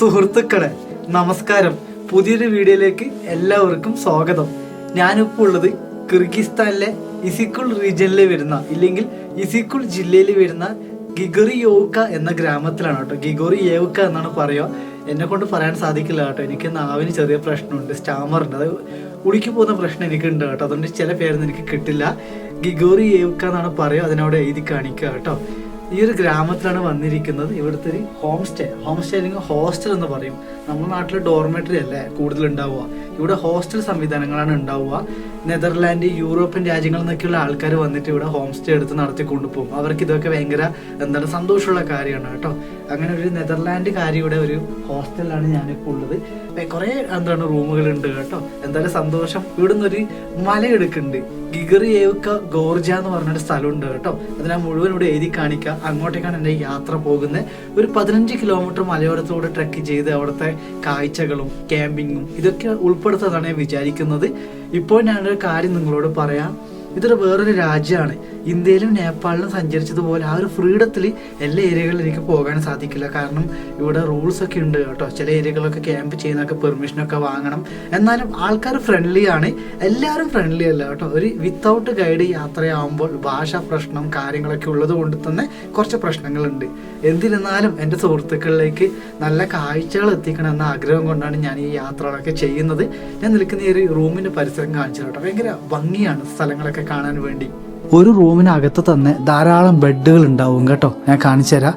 സുഹൃത്തുക്കളെ നമസ്കാരം. പുതിയൊരു വീഡിയോയിലേക്ക് എല്ലാവർക്കും സ്വാഗതം. ഞാനിപ്പോൾ ഉള്ളത് കിർഗിസ്ഥാനിലെ ഇസിക്കുൾ റീജിയനിൽ വരുന്ന ഇല്ലെങ്കിൽ ഇസിക്കുൾ ജില്ലയിൽ വരുന്ന ഗിഗോറിയേവ്ക എന്ന ഗ്രാമത്തിലാണ് കേട്ടോ. ഗിഗോറിയേവ്ക എന്നാണ് പറയുക. എന്നെ കൊണ്ട് പറയാൻ സാധിക്കില്ല കേട്ടോ. എനിക്ക് നാവിന് ചെറിയ പ്രശ്നമുണ്ട്, സ്റ്റാമറുണ്ട്, അത് ഉളിക്ക് പോകുന്ന പ്രശ്നം എനിക്കുണ്ട് കേട്ടോ. അതുകൊണ്ട് ചില പേരൊന്നും എനിക്ക് കിട്ടില്ല. ഗിഗോറിയേവ്ക എന്നാണ് പറയുക. അതിനവിടെ എഴുതി കാണിക്കുക കേട്ടോ. ഈ ഒരു ഗ്രാമത്തിലാണ് വന്നിരിക്കുന്നത്. ഇവിടുത്തെ ഒരു ഹോം സ്റ്റേ അല്ലെങ്കിൽ ഹോസ്റ്റൽ എന്ന് പറയും. നമ്മുടെ നാട്ടിൽ ഡോർമെറ്ററി അല്ലേ കൂടുതൽ ഉണ്ടാവുക, ഇവിടെ ഹോസ്റ്റൽ സംവിധാനങ്ങളാണ് ഉണ്ടാവുക. നെതർലാൻഡ്, യൂറോപ്യൻ രാജ്യങ്ങളിൽ നിന്നൊക്കെയുള്ള ആൾക്കാർ വന്നിട്ട് ഇവിടെ ഹോം സ്റ്റേ എടുത്ത് നടത്തി കൊണ്ടുപോകും. അവർക്ക് ഇതൊക്കെ ഭയങ്കര സന്തോഷമുള്ള കാര്യമാണ് കേട്ടോ. അങ്ങനെ ഒരു നെതർലാൻഡുകാരിയുടെ ഒരു ഹോസ്റ്റലിലാണ് ഞാനിപ്പോൾ ഉള്ളത്. കുറേ റൂമുകളുണ്ട് കേട്ടോ. എന്തായാലും സന്തോഷം. ഇവിടുന്ന് ഒരു മല എടുക്കുന്നുണ്ട്. ഗിഗോറിയേവ്ക ഗോർജ എന്ന് പറഞ്ഞൊരു സ്ഥലമുണ്ട് കേട്ടോ. അതിനാ മുഴുവൻ ഇവിടെ എഴുതി കാണിക്കുക. അങ്ങോട്ടേക്കാണ് എൻ്റെ യാത്ര പോകുന്നത്. ഒരു 15 കിലോമീറ്റർ മലയോരത്തോടെ ട്രെക്ക് ചെയ്ത് അവിടുത്തെ കാഴ്ചകളും ക്യാമ്പിങ്ങും ഇതൊക്കെ ഉൾപ്പെടുത്തുന്നതാണ് ഞാൻ വിചാരിക്കുന്നത്. ഇപ്പോൾ ഞാനൊരു കാര്യം നിങ്ങളോട് പറയാം. ഇതൊരു വേറൊരു രാജ്യമാണ്. ഇന്ത്യയിലും നേപ്പാളിലും സഞ്ചരിച്ചതുപോലെ ആ ഒരു ഫ്രീഡത്തിൽ എല്ലാ ഏരിയകളിലും എനിക്ക് പോകാൻ സാധിക്കില്ല. കാരണം ഇവിടെ റൂൾസ് ഒക്കെ ഉണ്ട് കേട്ടോ. ചില ഏരിയകളൊക്കെ ക്യാമ്പ് ചെയ്യുന്നതൊക്കെ പെർമിഷനൊക്കെ വാങ്ങണം. എന്നാലും ആൾക്കാർ ഫ്രണ്ട്ലി ആണ്. എല്ലാവരും ഫ്രണ്ട്ലി അല്ല കേട്ടോ. ഒരു വിത്തൗട്ട് ഗൈഡ് യാത്രയാകുമ്പോൾ ഭാഷാ പ്രശ്നം കാര്യങ്ങളൊക്കെ ഉള്ളത് കൊണ്ട് തന്നെ കുറച്ച് പ്രശ്നങ്ങളുണ്ട്. എന്നിരുന്നാലും എൻ്റെ സുഹൃത്തുക്കളിലേക്ക് നല്ല കാഴ്ചകൾ എത്തിക്കണം എന്ന ആഗ്രഹം കൊണ്ടാണ് ഞാൻ ഈ യാത്രകളൊക്കെ ചെയ്യുന്നത്. ഞാൻ നിൽക്കുന്ന ഈ ഒരു റൂമിൻ്റെ പരിസരം കാണിച്ചു കേട്ടോ. ഭയങ്കര ഭംഗിയാണ് സ്ഥലങ്ങളൊക്കെ കാണാൻ വേണ്ടി. ഒരു റൂമിനകത്ത് തന്നെ ധാരാളം ബെഡുകൾ ഉണ്ടാവും കേട്ടോ. ഞാൻ കാണിച്ചു തരാം.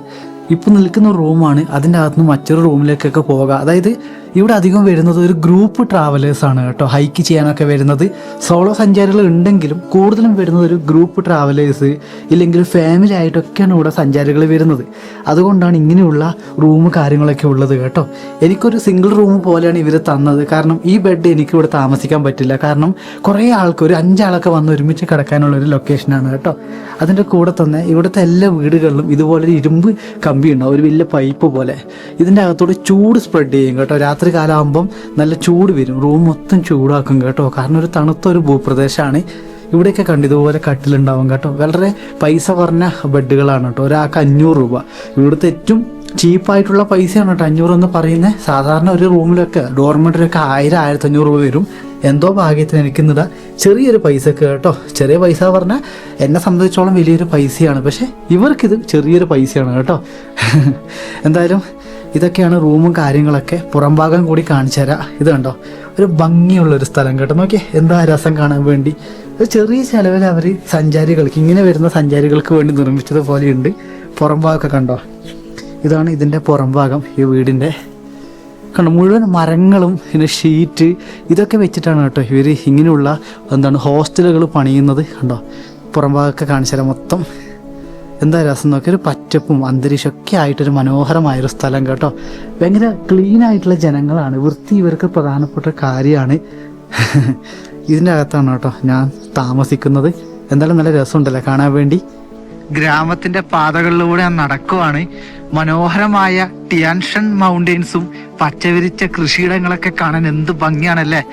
ഇപ്പം നിൽക്കുന്ന റൂമാണ്. അതിൻ്റെ അകത്തുനിന്ന് മറ്റൊരു റൂമിലേക്കൊക്കെ പോകാം. അതായത് ഇവിടെ അധികം വരുന്നത് ഒരു ഗ്രൂപ്പ് ട്രാവലേഴ്സാണ് കേട്ടോ. ഹൈക്ക് ചെയ്യാനൊക്കെ വരുന്നത് സോളോ സഞ്ചാരികൾ ഉണ്ടെങ്കിലും കൂടുതലും വരുന്നത് ഒരു ഗ്രൂപ്പ് ട്രാവലേഴ്സ് ഇല്ലെങ്കിൽ ഫാമിലി ആയിട്ടൊക്കെയാണ് ഇവിടെ സഞ്ചാരികൾ വരുന്നത്. അതുകൊണ്ടാണ് ഇങ്ങനെയുള്ള റൂം കാര്യങ്ങളൊക്കെ ഉള്ളത് കേട്ടോ. എനിക്കൊരു സിംഗിൾ റൂം പോലെയാണ് ഇവർ തന്നത്. കാരണം ഈ ബെഡ് എനിക്കിവിടെ താമസിക്കാൻ പറ്റില്ല. കാരണം കുറേ ആൾക്ക് ഒരു 5 ആളൊക്കെ വന്ന് ഒരുമിച്ച് കിടക്കാനുള്ളൊരു ലൊക്കേഷനാണ് കേട്ടോ. അതിൻ്റെ കൂടെ തന്നെ ഇവിടുത്തെ എല്ലാ വീടുകളിലും ഇതുപോലൊരു ഇരുമ്പ് കമ്പി ഉണ്ടാവും, ഒരു വലിയ പൈപ്പ് പോലെ. ഇതിൻ്റെ അകത്തോട് ചൂട് സ്പ്രെഡ് ചെയ്യും കേട്ടോ. രാത്രി കാലമാകുമ്പം നല്ല ചൂട് വരും. റൂം മൊത്തം ചൂടാക്കും കേട്ടോ. കാരണം ഒരു തണുത്തൊരു ഭൂപ്രദേശമാണ്. ഇവിടെയൊക്കെ കണ്ട് ഇതുപോലെ കട്ടിലുണ്ടാവും കേട്ടോ. വളരെ പൈസ കുറഞ്ഞ ബെഡുകളാണ് കേട്ടോ. ഒരാൾക്ക് 500 രൂപ. ഇവിടുത്തെ ഏറ്റവും ചീപ്പായിട്ടുള്ള പൈസയാണ് കേട്ടോ 500 എന്ന് പറയുന്നത്. സാധാരണ ഒരു റൂമിലൊക്കെ ഡോർമെറ്ററിയൊക്കെ 1000-1500 രൂപ വരും. എന്തോ ഭാഗ്യത്തിന് എനിക്കിന്നിടാ ചെറിയൊരു പൈസക്ക് കേട്ടോ. ചെറിയ പൈസ പറഞ്ഞാൽ എന്നെ സംബന്ധിച്ചോളം വലിയൊരു പൈസയാണ്. പക്ഷേ ഇവർക്കിത് ചെറിയൊരു പൈസയാണ് കേട്ടോ. എന്തായാലും ഇതൊക്കെയാണ് റൂമും കാര്യങ്ങളൊക്കെ. പുറം ഭാഗം കൂടി കാണിച്ചു തരാം. ഇത് കണ്ടോ, ഒരു ഭംഗിയുള്ളൊരു സ്ഥലം കേട്ടോ. നോക്കിയേ എന്താ രസം കാണാൻ വേണ്ടി. ഒരു ചെറിയ ചിലവിൽ അവർ സഞ്ചാരികൾക്ക്, ഇങ്ങനെ വരുന്ന സഞ്ചാരികൾക്ക് വേണ്ടി നിർമ്മിച്ചതുപോലെയുണ്ട്. പുറം ഭാഗമൊക്കെ കണ്ടോ. ഇതാണ് ഇതിൻ്റെ പുറം ഭാഗം. ഈ വീടിൻ്റെ കണ്ടോ, മുഴുവൻ മരങ്ങളും പിന്നെ ഷീറ്റ് ഇതൊക്കെ വെച്ചിട്ടാണ് കേട്ടോ ഇവർ ഇങ്ങനെയുള്ള ഹോസ്റ്റലുകൾ പണിയുന്നത്. കണ്ടോ പുറം ഭാഗമൊക്കെ കാണിച്ചു തരാം. മൊത്തം എന്താ രസം നോക്കി. ഒരു പച്ചപ്പും അന്തരീക്ഷമൊക്കെ ആയിട്ടൊരു മനോഹരമായൊരു സ്ഥലം കേട്ടോ. ഭയങ്കര ക്ലീൻ ആയിട്ടുള്ള ജനങ്ങളാണ്. വൃത്തി ഇവർക്ക് പ്രധാനപ്പെട്ട കാര്യമാണ്. ഇതിൻ്റെ അകത്താണ് കേട്ടോ ഞാൻ താമസിക്കുന്നത്. എന്തായാലും നല്ല രസമുണ്ടല്ലേ കാണാൻ വേണ്ടി. ഗ്രാമത്തിന്റെ പാതകളിലൂടെ ഞാൻ നടക്കുവാണ്. മനോഹരമായ ടിയാൻഷൻ മൗണ്ടെയ്ൻസും പച്ചവിരിച്ച കൃഷിയിടങ്ങളൊക്കെ കാണാൻ എന്ത് ഭംഗിയാണല്ലേ.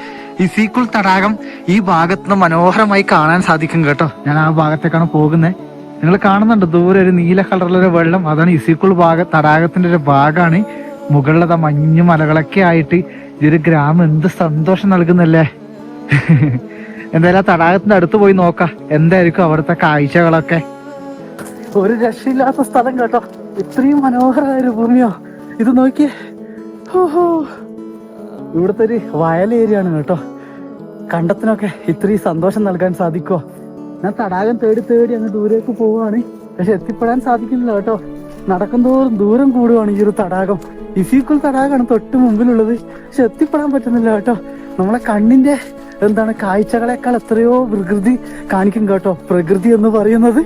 ഇസിക്കുൾ തടാകം ഈ ഭാഗത്തുനിന്ന് മനോഹരമായി കാണാൻ സാധിക്കും കേട്ടോ. ഞാൻ ആ ഭാഗത്തേക്കാണ് പോകുന്നത്. നിങ്ങൾ കാണുന്നുണ്ട് ദൂരെ ഒരു നീല കളറിലൊരു വെള്ളം. അതാണ് ഇസിക്കുൾ തടാകത്തിന്റെ ഒരു ഭാഗമാണ്. മുകളിലത മഞ്ഞു മലകളൊക്കെ ആയിട്ട് ഈ ഒരു ഗ്രാമം എന്ത് സന്തോഷം നൽകുന്നല്ലേ. എന്തായാലും ആ തടാകത്തിന്റെ അടുത്ത് പോയി നോക്കാം എന്തായിരിക്കും അവിടുത്തെ കാഴ്ചകളൊക്കെ. ഒരു രക്ഷയില്ലാത്ത സ്ഥലം കേട്ടോ. ഇത്രയും മനോഹരമായ ഒരു ഭൂമിയോ ഇത് നോക്കിയേ. ഇവിടുത്തെ ഒരു വയൽ ഏരിയയാണ് കേട്ടോ. കണ്ടത്തിനൊക്കെ ഇത്രയും സന്തോഷം നൽകാൻ സാധിക്കുമോ. ഞാൻ തടാകം തേടി അങ്ങ് ദൂരേക്ക് പോവുകയാണ്. പക്ഷെ എത്തിപ്പെടാൻ സാധിക്കുന്നില്ല കേട്ടോ. നടക്കുന്തോറും ദൂരം കൂടുകയാണ് ഈ ഒരു തടാകം. ഇസിക്കുൾ തടാകമാണ് തൊട്ട് മുമ്പിലുള്ളത്. പക്ഷെ എത്തിപ്പെടാൻ പറ്റുന്നില്ല കേട്ടോ. നമ്മളെ കണ്ണിന്റെ കാഴ്ചകളെക്കാൾ എത്രയോ പ്രകൃതി കാണിക്കും കേട്ടോ. പ്രകൃതി എന്ന് പറയുന്നത്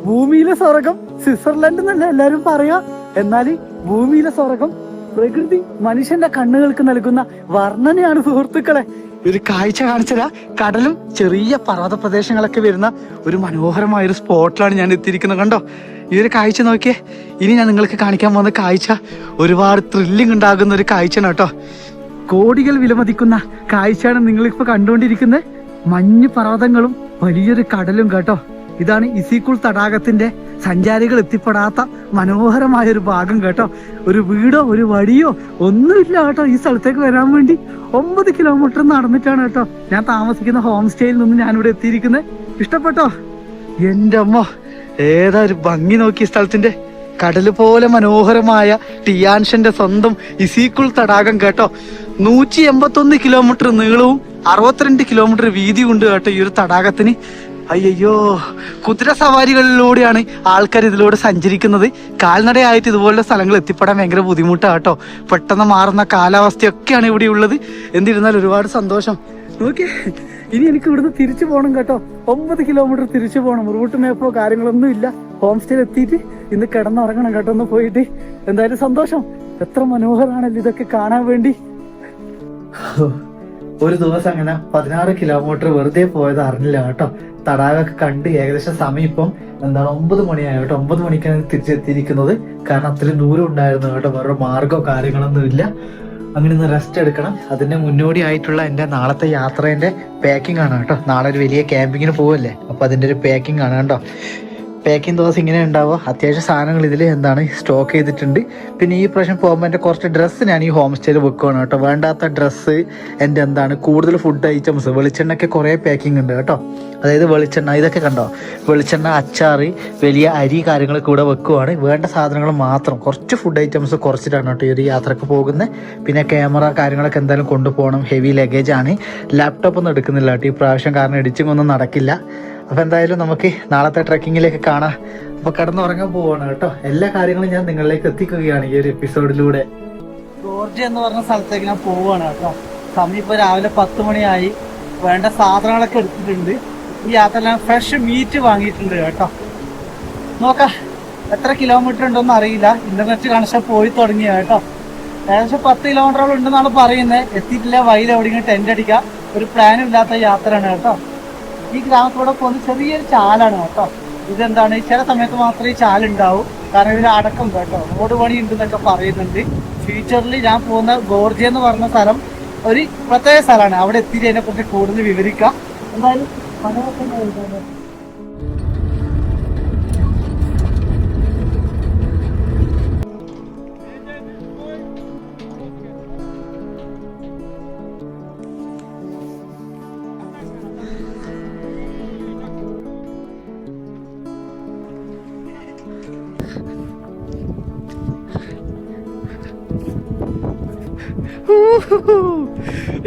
ഭൂമിയിലെ സ്വർഗം സ്വിറ്റ്സർലൻഡ് എന്നല്ല എല്ലാരും പറയാ. എന്നാൽ ഭൂമിയിലെ സ്വർഗം പ്രകൃതി മനുഷ്യന്റെ കണ്ണുകൾക്ക് നൽകുന്ന വർണ്ണനയാണ് സുഹൃത്തുക്കളെ. ഒരു കാഴ്ച കാണിച്ചതാ. കടലും ചെറിയ പർവ്വത പ്രദേശങ്ങളൊക്കെ വരുന്ന ഒരു മനോഹരമായ ഒരു സ്പോട്ടിലാണ് ഞാൻ എത്തിയിരിക്കുന്നത്. കണ്ടോ ഈ ഒരു കാഴ്ച നോക്കിയേ. ഇനി ഞാൻ നിങ്ങൾക്ക് കാണിക്കാൻ പോകുന്ന കാഴ്ച ഒരുപാട് ത്രില്ലിംഗ് ഉണ്ടാകുന്ന ഒരു കാഴ്ചയാണ് കേട്ടോ. കോടികൾ വിലമതിക്കുന്ന കാഴ്ചയാണ് നിങ്ങളിപ്പോൾ കണ്ടുകൊണ്ടിരിക്കുന്നത്. മഞ്ഞ് പർവ്വതങ്ങളും വലിയൊരു കടലും കേട്ടോ. ഇതാണ് ഇസിക്കുൾ തടാകത്തിന്റെ സഞ്ചാരികൾ എത്തിപ്പെടാത്ത മനോഹരമായ ഒരു ഭാഗം കേട്ടോ. ഒരു വീടോ ഒരു വഴിയോ ഒന്നുമില്ല കേട്ടോ. ഈ സ്ഥലത്തേക്ക് വരാൻ വേണ്ടി 9 കിലോമീറ്റർ നടന്നിട്ടാണ് കേട്ടോ ഞാൻ താമസിക്കുന്ന ഹോം സ്റ്റേയിൽ നിന്ന് ഞാനിവിടെ എത്തിയിരിക്കുന്നത്. ഇഷ്ടപ്പെട്ടോ? എൻ്റെ അമ്മ, ഏതാ ഒരു ഭംഗി നോക്കി സ്ഥലത്തിന്റെ. കടല് പോലെ മനോഹരമായ ടിയാൻഷന്റെ സ്വന്തം ഇസിക്കുൾ തടാകം കേട്ടോ. 181 കിലോമീറ്റർ നീളവും 62 കിലോമീറ്റർ വീതിയും ഉണ്ട് കേട്ടോ ഈ ഒരു തടാകത്തിന്. അയ്യോ, കുതിര സവാരികളിലൂടെയാണ് ആൾക്കാർ ഇതിലൂടെ സഞ്ചരിക്കുന്നത്. കാൽനടയായിട്ട് ഇതുപോലുള്ള സ്ഥലങ്ങൾ എത്തിപ്പെടാൻ ഭയങ്കര ബുദ്ധിമുട്ടാണ് കേട്ടോ. പെട്ടെന്ന് മാറുന്ന കാലാവസ്ഥയൊക്കെയാണ് ഇവിടെ ഉള്ളത്. എന്നിരുന്നാൽ ഒരുപാട് സന്തോഷം. ഓക്കെ, ഇനി എനിക്ക് ഇവിടുന്ന് തിരിച്ചു പോകണം കേട്ടോ. 9 കിലോമീറ്റർ തിരിച്ചു പോകണം. റൂട്ട് മാപ്പോ കാര്യങ്ങളൊന്നും ഇല്ല. ഹോം സ്റ്റേയിൽ എത്തിയിട്ട് ഇന്ന് കിടന്നുറങ്ങണം കേട്ടോ. ഒന്ന് പോയിട്ട് എന്തായാലും സന്തോഷം. എത്ര മനോഹരമാണല്ലോ ഇതൊക്കെ കാണാൻ വേണ്ടി. ഒരു ദിവസം അങ്ങനെ 16 കിലോമീറ്റർ വെറുതെ പോയത് അറിഞ്ഞില്ല കേട്ടോ. തടാകമൊക്കെ കണ്ട് ഏകദേശം സമയം ഇപ്പം 9 മണിയായി കേട്ടോ. 9 മണിക്കാണ് തിരിച്ചെത്തിയിരിക്കുന്നത്. കാരണം അത്രയും ദൂരം ഉണ്ടായിരുന്നു കേട്ടോ. വേറെ മാർഗമോ കാര്യങ്ങളൊന്നും ഇല്ല. അങ്ങനെ ഒന്ന് റെസ്റ്റ് എടുക്കണം. അതിന്റെ മുന്നോടിയായിട്ടുള്ള എൻ്റെ നാളത്തെ യാത്രേന്റെ പാക്കിംഗ് ആണ് കേട്ടോ. നാളെ ഒരു വലിയ ക്യാമ്പിങ്ങിന് പോവല്ലേ, അപ്പൊ അതിന്റെ ഒരു പാക്കിംഗ് ആണ് കേട്ടോ. പാക്കിംഗ് ദിവസം ഇങ്ങനെ ഉണ്ടാവുക. അത്യാവശ്യം സാധനങ്ങൾ ഇതിൽ സ്റ്റോക്ക് ചെയ്തിട്ടുണ്ട്. പിന്നെ ഈ പ്രാവശ്യം പോകുമ്പോൾ എൻ്റെ കുറച്ച് ഡ്രസ്സ് ഞാൻ ഈ ഹോം സ്റ്റേയിൽ വെക്കുകയാണ് കേട്ടോ. വേണ്ടാത്ത ഡ്രസ്സ്, എൻ്റെ കൂടുതൽ ഫുഡ് ഐറ്റംസ്, വെളിച്ചെണ്ണയ്ക്ക് കുറേ പാക്കിംഗ് ഉണ്ട് കേട്ടോ. അതായത് വെളിച്ചെണ്ണ, ഇതൊക്കെ കണ്ടോ, വെളിച്ചെണ്ണ, അച്ചാറ്, വലിയ അരി കാര്യങ്ങളൊക്കെ ഇവിടെ വെക്കുവാണ്. വേണ്ട സാധനങ്ങൾ മാത്രം, കുറച്ച് ഫുഡ് ഐറ്റംസ് കുറച്ചിട്ടാണ് കേട്ടോ ഈ ഒരു യാത്രക്ക് പോകുന്നത്. പിന്നെ ക്യാമറ കാര്യങ്ങളൊക്കെ എന്തായാലും കൊണ്ടുപോകണം. ഹെവി ലഗേജ് ആണ്. ലാപ്ടോപ്പ് ഒന്നും എടുക്കുന്നില്ല കേട്ടോ ഈ പ്രാവശ്യം, കാരണം എഡിറ്റിംഗ് ഒന്നും നടക്കില്ല. അപ്പോൾ എന്തായാലും നമുക്ക് നാളത്തെ ട്രെക്കിങ്ങിലേക്ക് കാണാം. അപ്പോൾ കിടന്നുറങ്ങാൻ പോവാണ് കേട്ടോ. എല്ലാ കാര്യങ്ങളും ഞാൻ നിങ്ങളിലേക്ക് എത്തിക്കുകയാണ് ഈ ഒരു എപ്പിസോഡിലൂടെ. ജോർജിയ എന്ന് പറഞ്ഞ സ്ഥലത്തേക്ക് ഞാൻ പോവാണ് കേട്ടോ. സമയം ഇപ്പോൾ രാവിലെ 10 മണിയായി. വേണ്ട സാധനങ്ങളൊക്കെ എടുത്തിട്ടുണ്ട്. ഈ യാത്ര ഞാൻ ഫ്രഷ് മീറ്റ് വാങ്ങിയിട്ടുണ്ട് കേട്ടോ. നോക്കാം എത്ര കിലോമീറ്റർ ഉണ്ടോന്ന് അറിയില്ല. ഇന്റർനെറ്റ് കണക്ഷൻ പോയി തുടങ്ങിയ കേട്ടോ. ഏകദേശം 10 കിലോമീറ്ററോളം ഉണ്ടെന്നാണ് പറയുന്നത്. എത്തിയിട്ടില്ല. വഴിയിൽ എവിടെയെങ്കിലും ടെന്റ് അടിക്കാം. ഒരു പ്ലാനും ഇല്ലാത്ത യാത്രയാണ് കേട്ടോ. ഈ ഗ്രാമത്തിലൂടെ പോകുന്ന ചെറിയൊരു ചാലാണ് കേട്ടോ. ഇതെന്താണ്, ചില സമയത്ത് മാത്രമേ ഈ ചാലുണ്ടാവൂ. കാരണം ഇതിൽ അടക്കം കേട്ടോ. റോഡ് പണി ഉണ്ടെന്നൊക്കെ പറയുന്നുണ്ട്. ഫ്യൂച്ചറിൽ ഞാൻ പോകുന്ന ഗോർജിയ എന്ന് പറഞ്ഞ സ്ഥലം ഒരു പ്രത്യേക സ്ഥലമാണ്. അവിടെ എത്തിയിട്ട് അതിനെ കുറിച്ച് കൂടുതൽ വിവരിക്കാം. എന്തായാലും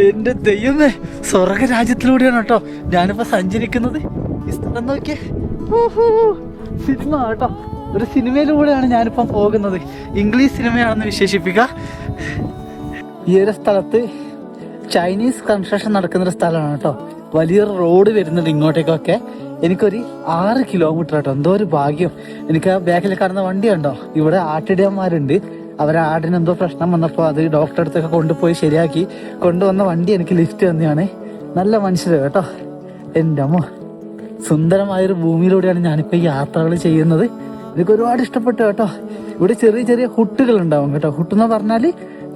എന്റെ ദൈവമേ, സ്വർഗ രാജ്യത്തിലൂടെയാണ് കേട്ടോ ഞാനിപ്പോ സഞ്ചരിക്കുന്നത്. ഈ സ്ഥലം നോക്കിയേ, സിനിമ കേട്ടോ. ഒരു സിനിമയിലൂടെയാണ് ഞാനിപ്പം പോകുന്നത്. ഇംഗ്ലീഷ് സിനിമയാണെന്ന് വിശേഷിപ്പിക്കുക. ഈ ഒരു സ്ഥലത്ത് ചൈനീസ് കൺസ്ട്രക്ഷൻ നടക്കുന്നൊരു സ്ഥലമാണ് കേട്ടോ. വലിയൊരു റോഡ് വരുന്നുണ്ട് ഇങ്ങോട്ടേക്കൊക്കെ. എനിക്കൊരു 6 കിലോമീറ്റർ കേട്ടോ. എന്തോ ഒരു ഭാഗ്യം. എനിക്ക് ആ ബാക്കിൽ കാണുന്ന വണ്ടി കണ്ടോ, ഇവിടെ ആട്ടിടയന്മാരുണ്ട്. അവരെ ആടിന് എന്തോ പ്രശ്നം വന്നപ്പോൾ അത് ഡോക്ടറെ അടുത്തൊക്കെ കൊണ്ടുപോയി ശരിയാക്കി കൊണ്ടുവന്ന വണ്ടി എനിക്ക് ലിഫ്റ്റ് തന്നെയാണ്. നല്ല മനുഷ്യർ കേട്ടോ. എൻ്റെ അമ്മ, സുന്ദരമായൊരു ഭൂമിയിലൂടെയാണ് ഞാനിപ്പോൾ ഈ യാത്രകൾ ചെയ്യുന്നത്. എനിക്ക് ഒരുപാട് ഇഷ്ടപ്പെട്ടു കേട്ടോ. ഇവിടെ ചെറിയ ചെറിയ ഹുട്ടുകൾ ഉണ്ടാവും കേട്ടോ. ഹുട്ടെന്ന് പറഞ്ഞാൽ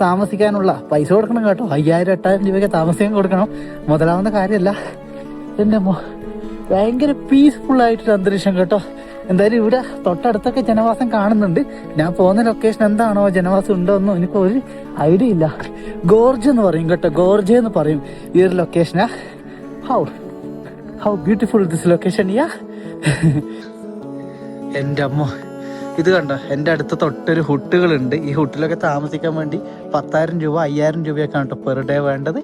താമസിക്കാനുള്ള പൈസ കൊടുക്കണം കേട്ടോ. 5000-8000 രൂപയ്ക്ക് താമസിക്കാൻ കൊടുക്കണം. മുതലാവുന്ന കാര്യമല്ല. എൻ്റെ അമ്മ, ഭയങ്കര പീസ്ഫുൾ ആയിട്ടൊരു അന്തരീക്ഷം കേട്ടോ. എന്തായാലും ഇവിടെ തൊട്ടടുത്തൊക്കെ ജനവാസം കാണുന്നുണ്ട്. ഞാൻ പോകുന്ന ലൊക്കേഷൻ എന്താണോ, ജനവാസം ഉണ്ടോ എന്നോ എനിക്ക് ഒരു ഐഡിയ ഇല്ല. ഗോർജ് എന്ന് പറയും കേട്ടോ. ഗോർജ് എന്ന് പറയും ഈ ഒരു ലൊക്കേഷനാ. ഹൗ ബ്യൂട്ടിഫുൾ ദിസ് ലൊക്കേഷൻ യാ. എൻ്റെ അമ്മ, ഇത് കണ്ടോ, എൻ്റെ അടുത്ത് തൊട്ടൊരു ഹുട്ടുകളുണ്ട്. ഈ ഹുട്ടിലൊക്കെ താമസിക്കാൻ വേണ്ടി 10,000 രൂപ 5,000 രൂപയൊക്കെയാണ് കേട്ടോ പെർ ഡേ വേണ്ടത്.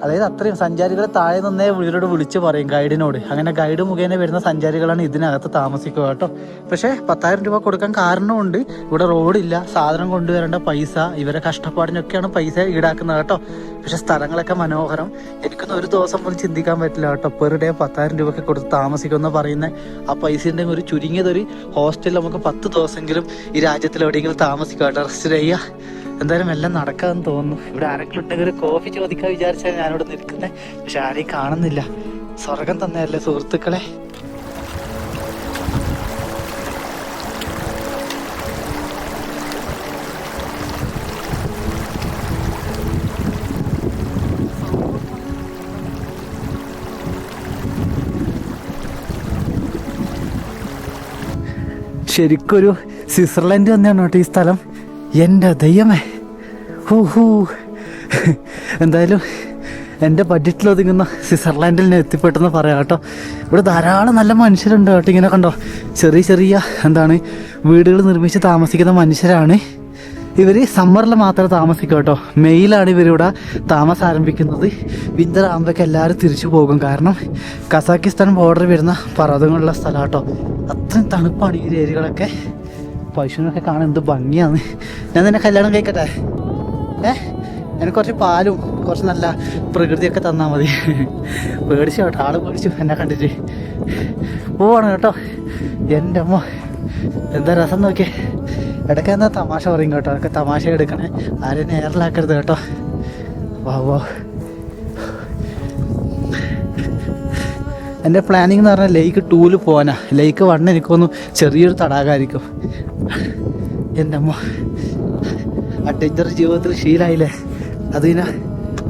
അതായത് അത്രയും സഞ്ചാരികളെ താഴെ നിന്നേ ഇവരോട് വിളിച്ച് പറയും, ഗൈഡിനോട്. അങ്ങനെ ഗൈഡ് മുഖേന വരുന്ന സഞ്ചാരികളാണ് ഇതിനകത്ത് താമസിക്കുക കേട്ടോ. പക്ഷേ 10,000 രൂപ കൊടുക്കാൻ കാരണമുണ്ട്. ഇവിടെ റോഡില്ല, സാധനം കൊണ്ടുവരേണ്ട പൈസ, ഇവരെ കഷ്ടപ്പാടിനൊക്കെയാണ് പൈസ ഈടാക്കുന്നത് കേട്ടോ. പക്ഷെ സ്ഥലങ്ങളൊക്കെ മനോഹരം. എനിക്കൊന്നും ഒരു ദിവസം പോലും ചിന്തിക്കാൻ പറ്റില്ല കേട്ടോ. പെർ ഡേ 10,000 രൂപയ്ക്ക് കൊടുത്ത് താമസിക്കുമെന്ന് പറയുന്നത്. ആ പൈസയുടെ ഒരു ചുരുങ്ങിയതൊരു ഹോസ്റ്റലിൽ നമുക്ക് 10 ദിവസമെങ്കിലും ഈ രാജ്യത്തിൽ എവിടെയെങ്കിലും താമസിക്കാം കേട്ടോ, റെസ്റ്റ് ചെയ്യുക. എന്തായാലും എല്ലാം നടക്കാമെന്ന് തോന്നുന്നു. ഇവിടെ ആരെങ്കിലും ഉണ്ടെങ്കിൽ ഒരു കോഫി ചോദിക്കാൻ വിചാരിച്ചാൽ ഞാനിവിടെ നിൽക്കുന്നത്. പക്ഷെ ആരെയും കാണുന്നില്ല. സ്വർഗം തന്നെയല്ലേ സുഹൃത്തുക്കളെ. ശരിക്കൊരു സ്വിറ്റ്സർലൻഡ് തന്നെയാണ് കേട്ടോ ഈ സ്ഥലം. എൻ്റെ ദൈവമേ, ഹൂ. എന്തായാലും എൻ്റെ ബഡ്ജറ്റിൽ ഒതുങ്ങുന്ന സ്വിറ്റ്സർലാൻഡിൽ ഞാൻ എത്തിപ്പെട്ടെന്ന് പറയാം കേട്ടോ. ഇവിടെ ധാരാളം നല്ല മനുഷ്യരുണ്ട് കേട്ടോ. ഇങ്ങനെ കണ്ടോ, ചെറിയ വീടുകൾ നിർമ്മിച്ച് താമസിക്കുന്ന മനുഷ്യരാണ് ഇവർ. സമ്മറിൽ മാത്രമേ താമസിക്കൂ കേട്ടോ. മെയിലാണ് ഇവരിവിടെ താമസം ആരംഭിക്കുന്നത്. വിൻ്റർ ആകുമ്പോഴേക്ക് എല്ലാവരും തിരിച്ചു പോകും. കാരണം കസാക്കിസ്ഥാൻ ബോർഡർ വരുന്ന പർവ്വതങ്ങളുള്ള സ്ഥലം കേട്ടോ. അത്രയും തണുപ്പാണ് ഈ ഏരിയകളൊക്കെ. പശുവിനൊക്കെ കാണാൻ എന്ത് ഭംഗിയാണ്. ഞാൻ നിന്നെ കല്യാണം കഴിക്കട്ടെ? എനിക്ക് കുറച്ച് പാലും കുറച്ച് നല്ല പ്രകൃതിയൊക്കെ തന്നാൽ മതി. പേടിച്ചു കേട്ടോ, ആള് പേടിച്ചു എന്നെ കണ്ടിട്ട്. പോവാണ് കേട്ടോ. എൻ്റെ അമ്മ എന്താ രസം നോക്കിയേ. ഇടയ്ക്ക് എന്താ തമാശ പറയും കേട്ടോ. അതൊക്കെ തമാശ എടുക്കണേ, ആരെയും എയറിലാക്കരുത് കേട്ടോ. വാ. എൻ്റെ പ്ലാനിങ് എന്ന് പറഞ്ഞാൽ ലേക്ക് 2 പോകാനാ. ലേക്ക് 1 എനിക്കൊന്ന് ചെറിയൊരു തടാകമായിരിക്കും. എൻ്റെ അമ്മ അഡ്വഞ്ചർ ജീവിതത്തിൽ ശീലമായില്ലേ, അതിനെ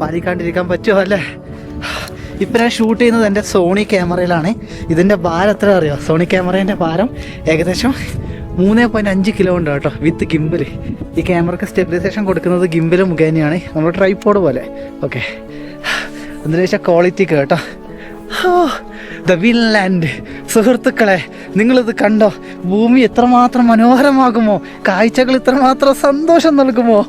പാലിക്കാണ്ടിരിക്കാൻ പറ്റുമോ അല്ലേ? ഇപ്പം ഞാൻ ഷൂട്ട് ചെയ്യുന്നത് എൻ്റെ സോണി ക്യാമറയിലാണ്. ഇതിൻ്റെ ഭാരം എത്ര അറിയോ? സോണി ക്യാമറേൻ്റെ ഭാരം ഏകദേശം 3.5 കിലോ ഉണ്ട് കേട്ടോ, വിത്ത് ഗിംബിൽ. ഈ ക്യാമറയ്ക്ക് സ്റ്റെബിലൈസേഷൻ കൊടുക്കുന്നത് ഗിംബിൽ മുഖേനയാണ്, നമ്മൾ ട്രൈപോഡ് പോലെ. ഓക്കെ, അതിന് ശേഷം ക്വാളിറ്റിക്ക് കേട്ടോ. ദ വിൻലാൻഡ്. സുഹൃത്തുക്കളെ, നിങ്ങളിത് കണ്ടോ? ഭൂമി എത്രമാത്രം മനോഹരമാകുമോ, കാഴ്ചകൾ ഇത്രമാത്രം സന്തോഷം നൽകുമോ.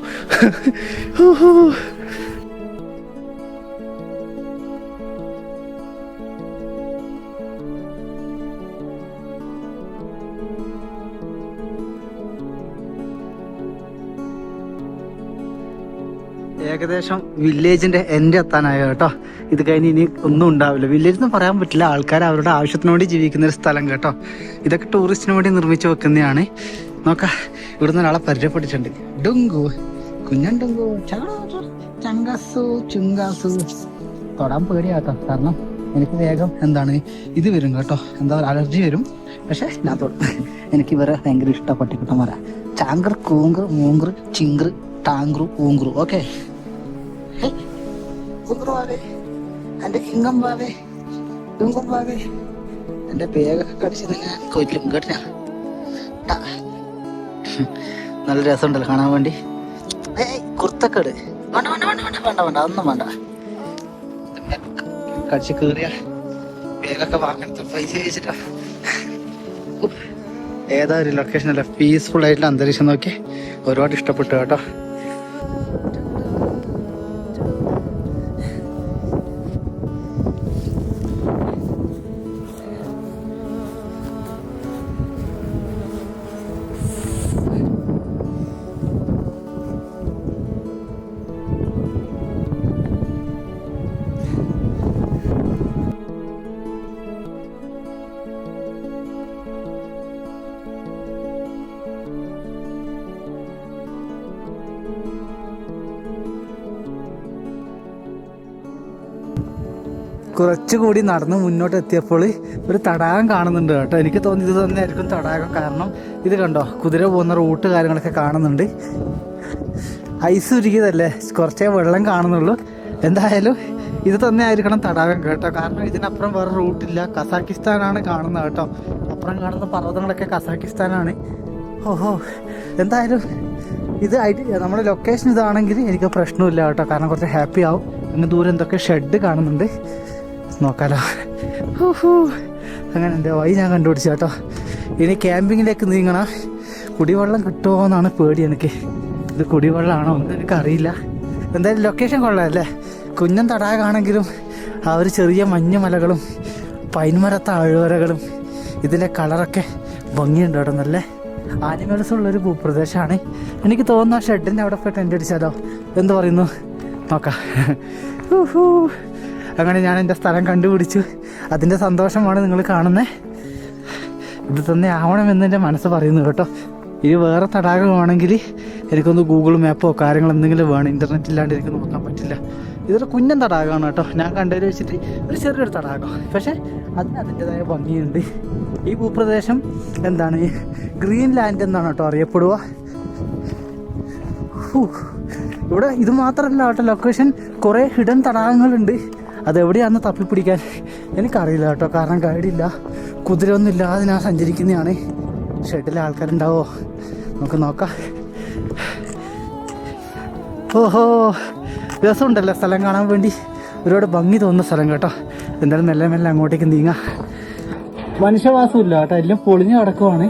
ഏകദേശം വില്ലേജിൻ്റെ എൻ്റെ എത്താനായോ കേട്ടോ. ഇത് കഴിഞ്ഞ് ഇനി ഒന്നും ഉണ്ടാവില്ല. വില്ലേജ് എന്ന് പറയാൻ പറ്റില്ല, ആൾക്കാർ അവരുടെ ആവശ്യത്തിന് വേണ്ടി ജീവിക്കുന്ന ഒരു സ്ഥലം കേട്ടോ. ഇതൊക്കെ ടൂറിസ്റ്റിന് വേണ്ടി നിർമ്മിച്ച് വെക്കുന്നതാണ്. നോക്കാം, ഇവിടുന്ന് ഒരാളെ പരിചയപ്പെട്ടിട്ടുണ്ട്. ഡുങ്കു, കുഞ്ഞൻ ഡുങ്കു, ചങ്കാസു ചുങ്കാസു. തൊടാൻ പേടിയാട്ടോ, കാരണം എനിക്ക് വേഗം ഇത് വരും കേട്ടോ, അലർജി വരും. പക്ഷെ ഞാൻ തൊടും. എനിക്ക് ഇവരെ ഭയങ്കര ഇഷ്ടം. പട്ടിക്കുട്ടന്മാരാ. ചാങ്കർ, കൂങ്കർ, മൂങ്കർ, ചിങ്കർ, ടാങ്ക്രു, ഊങ്ക്രു. ഓക്കെ, എന്റെ കിങ്കം പാവേ, ഡുങ്കം പാവേ. എന്റെ പേരൊക്കെ കടിച്ചത് ഞാൻ കൊല്ലും കേട്ടാ. നല്ല രസമുണ്ടല്ലോ കാണാൻ വേണ്ടി. കുർത്തക്കേട് വേണ്ട, ഒന്നും വേണ്ട. കടിച്ച് കയറിയ പേരൊക്കെ വാങ്ങണ പൈസ വെച്ചിട്ടാ. ഏതാ ഒരു ലൊക്കേഷൻ അല്ല, പീസ്ഫുൾ ആയിട്ടുള്ള അന്തരീക്ഷം നോക്കി ഒരുപാട് ഇഷ്ടപ്പെട്ടു കേട്ടോ. കുറച്ചുകൂടി നടന്ന് മുന്നോട്ട് എത്തിയപ്പോൾ ഒരു തടാകം കാണുന്നുണ്ട് കേട്ടോ. എനിക്ക് തോന്നി ഇത് തന്നെയായിരിക്കും തടാകം. കാരണം ഇത് കണ്ടോ, കുതിര പോകുന്ന റൂട്ട് കാര്യങ്ങളൊക്കെ കാണുന്നുണ്ട്. ഐസ് ഉരുകിയതല്ലേ, കുറച്ചേ വെള്ളം കാണുന്നുള്ളൂ. എന്തായാലും ഇത് തന്നെ ആയിരിക്കണം തടാകം കേട്ടോ. കാരണം ഇതിനപ്പുറം വേറെ റൂട്ടില്ല. കസാക്കിസ്ഥാനാണ് കാണുന്നത് കേട്ടോ. അപ്പുറം കാണുന്ന പർവ്വതങ്ങളൊക്കെ കസാക്കിസ്ഥാനാണ്. ഓഹോ, എന്തായാലും ഇത് നമ്മുടെ ലൊക്കേഷൻ ഇതാണെങ്കിൽ എനിക്ക് പ്രശ്നമില്ല കേട്ടോ. കാരണം കുറച്ച് ഹാപ്പി ആവും. ഇന്ന് ദൂരെ എന്തൊക്കെ ഷെഡ് കാണുന്നുണ്ട്, നോക്കാലോ. അങ്ങനെ എൻ്റെ വഴി ഞാൻ കണ്ടുപിടിച്ചു കേട്ടോ. ഇനി ക്യാമ്പിങ്ങിലേക്ക് നീങ്ങണം. കുടിവെള്ളം കിട്ടുമോ എന്നാണ് പേടി എനിക്ക്. ഇത് കുടിവെള്ളമാണോ ഒന്നും എനിക്കറിയില്ല. എന്തായാലും ലൊക്കേഷൻ കൊള്ളാമല്ലേ. കുഞ്ഞൻ തടാകമാണെങ്കിലും ആ ഒരു ചെറിയ മഞ്ഞ മലകളും പൈൻമരത്ത ആഴ്വരകളും ഇതിൻ്റെ കളറൊക്കെ ഭംഗിയുണ്ട് കേട്ടോ. നല്ല ആനിമൽസ് ഉള്ളൊരു ഭൂപ്രദേശമാണ്. എനിക്ക് തോന്നുന്നു ആ ഷെഡിൻ്റെ അവിടെ പോയി ടെൻ്റ് അടിച്ചാലോ, എന്ത് പറയുന്നു നോക്കാം. അങ്ങനെ ഞാൻ എൻ്റെ സ്ഥലം കണ്ടുപിടിച്ചു. അതിൻ്റെ സന്തോഷമാണ് നിങ്ങൾ കാണുന്നത്. ഇത് തന്നെ ആവണമെന്ന് എൻ്റെ മനസ്സ് പറയുന്നു കേട്ടോ. ഇനി വേറെ തടാകമാണെങ്കിൽ എനിക്കൊന്ന് ഗൂഗിൾ മാപ്പോ കാര്യങ്ങൾ എന്തെങ്കിലും വേണം. ഇൻ്റർനെറ്റ് ഇല്ലാണ്ട് എനിക്ക് നോക്കാൻ പറ്റില്ല. ഇതൊരു കുഞ്ഞൻ തടാകമാണ് കേട്ടോ. ഞാൻ കണ്ടതിൽ വെച്ചിട്ട് ഒരു ചെറിയൊരു തടാകം, പക്ഷേ അതിന് അതിൻ്റെതായ ഭംഗിയുണ്ട്. ഈ ഭൂപ്രദേശം ഗ്രീൻലാൻഡ് എന്നാണ് കേട്ടോ അറിയപ്പെടുക. ഇവിടെ ഇത് മാത്രമല്ല കേട്ടോ ലൊക്കേഷൻ, കുറേ ഹിഡൻ തടാകങ്ങളുണ്ട്. അതെവിടെയാണെന്ന് തപ്പിപ്പിടിക്കാൻ എനിക്കറിയില്ല കേട്ടോ. കാരണം ഗൈഡില്ല, കുതിരയൊന്നും ഇല്ലാതെ ഞാൻ സഞ്ചരിക്കുന്നതാണ്. ഷെഡിൽ ആൾക്കാരുണ്ടാവോ നമുക്ക് നോക്കാം. ഓഹോ, രസമുണ്ടല്ലോ സ്ഥലം കാണാൻ വേണ്ടി. ഒരുപാട് ഭംഗി തോന്നുന്ന സ്ഥലം കേട്ടോ. എന്തായാലും മെല്ലെ മെല്ലെ അങ്ങോട്ടേക്ക് നീങ്ങാം. മനുഷ്യവാസമില്ല കേട്ടോ, എല്ലാം പൊളിഞ്ഞു കിടക്കുവാണ്.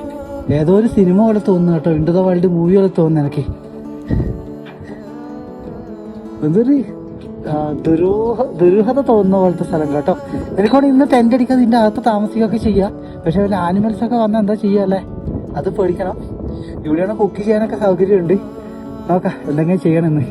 ഏതോ ഒരു സിനിമ പോലെ തോന്നുന്നു കേട്ടോ, ഇൻടു ദ വേൾഡ് മൂവി പോലെ തോന്നുന്നു എനിക്ക്. എന്തൊരു ദുരൂഹത തോന്നുന്ന പോലത്തെ സ്ഥലം കേട്ടോ. എനിക്കോടെ ഇന്ന് ടെന്റ് അടിക്കാതെ ഇതിൻ്റെ അകത്ത് താമസിക്കുകയൊക്കെ ചെയ്യാം. പക്ഷെ വല്ല ആനിമൽസ് ഒക്കെ വന്നാൽ എന്താ ചെയ്യാല്ലേ, അത് പേടിക്കണം. ഇവിടെയാണ് കുക്ക് ചെയ്യാനൊക്കെ സൗകര്യമുണ്ട്. നോക്കാം എന്തെങ്കിലും ചെയ്യണമെന്ന്.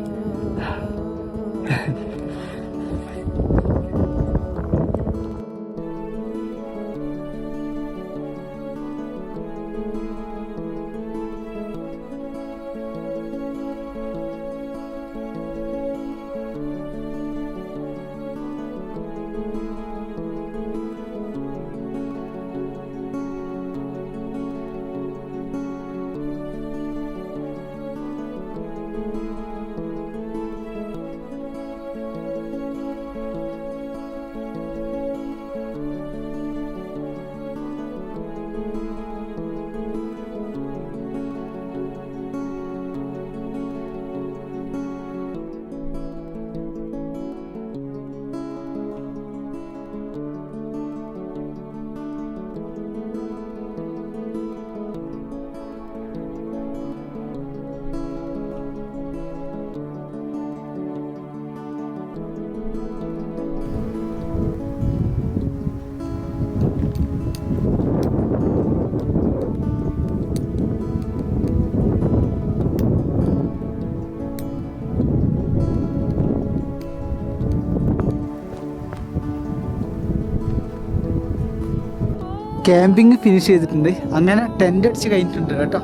ക്യാമ്പിങ് ഫിനിഷ് ചെയ്തിട്ടുണ്ട്. അങ്ങനെ ടെൻ്റ് അടിച്ച് കഴിഞ്ഞിട്ടുണ്ട് കേട്ടോ.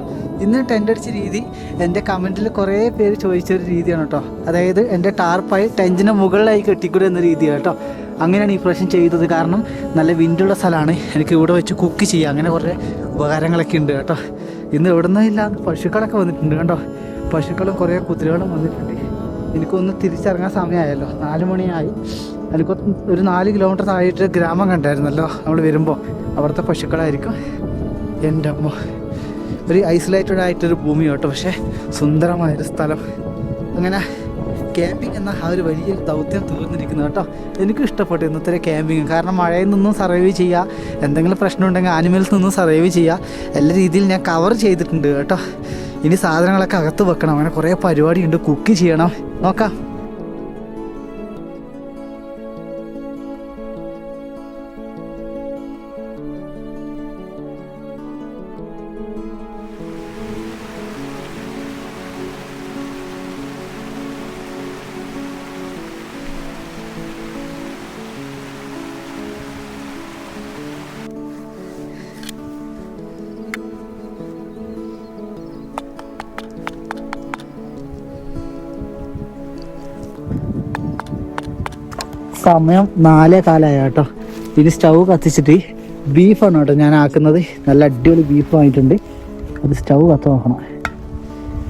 ഇന്ന് ടെൻ്റ് അടിച്ച രീതി എൻ്റെ കമൻറ്റിൽ കുറേ പേര് ചോദിച്ചൊരു രീതിയാണ് കേട്ടോ. അതായത് എൻ്റെ ടാർപ്പായി ടെൻറ്റിന് മുകളിലായി കെട്ടിക്കൂടെ എന്ന രീതിയാണ് കേട്ടോ. അങ്ങനെയാണ് ഈ പ്രാവശ്യം ചെയ്തത്. കാരണം നല്ല വിൻഡുള്ള സ്ഥലമാണ്, എനിക്ക് ഇവിടെ വെച്ച് കുക്ക് ചെയ്യാം. അങ്ങനെ കുറേ ഉപകാരങ്ങളൊക്കെ ഉണ്ട് കേട്ടോ. ഇന്ന് എവിടെ നിന്നില്ല പശുക്കളൊക്കെ വന്നിട്ടുണ്ട് കേട്ടോ. പശുക്കളും കുറേ കുതിരകളും വന്നിട്ടുണ്ട്. എനിക്കൊന്ന് തിരിച്ചിറങ്ങാൻ സമയമായല്ലോ, 4 മണിയായി. എനിക്ക് ഒരു 4 കിലോമീറ്റർ താഴെയിട്ട് ഗ്രാമം കണ്ടായിരുന്നല്ലോ നമ്മൾ വരുമ്പോൾ. അവിടുത്തെ പശുക്കളായിരിക്കും. എൻ്റെ അമ്മ, ഒരു ഐസൊലേറ്റഡ് ആയിട്ടൊരു ഭൂമി കേട്ടോ, പക്ഷേ സുന്ദരമായൊരു സ്ഥലം. അങ്ങനെ ക്യാമ്പിംഗ് എന്ന ആ ഒരു വലിയ ദൗത്യം തീർന്നിരിക്കുന്നു കേട്ടോ. എനിക്കും ഇഷ്ടപ്പെട്ടു ഇന്നത്തെ ക്യാമ്പിങ്. കാരണം മഴയിൽ നിന്നും സർവൈവ് ചെയ്യുക, എന്തെങ്കിലും പ്രശ്നമുണ്ടെങ്കിൽ ആനിമൽസ് നിന്നും സർവൈവ് ചെയ്യുക, എല്ലാ രീതിയിൽ ഞാൻ കവർ ചെയ്തിട്ടുണ്ട് കേട്ടോ. ഇനി സാധനങ്ങളൊക്കെ അകത്ത് വെക്കണം. അങ്ങനെ കുറേ പരിപാടിയുണ്ട്, കുക്ക് ചെയ്യണം. നോക്കാം. സമയം 4:15 കേട്ടോ. ഇനി സ്റ്റൗ കത്തിച്ചിട്ട് ബീഫാണ് കേട്ടോ ഞാൻ ആക്കുന്നത്. നല്ല അടിപൊളി ബീഫ് വാങ്ങിയിട്ടുണ്ട്. അത് സ്റ്റൗ കത്ത് നോക്കണം.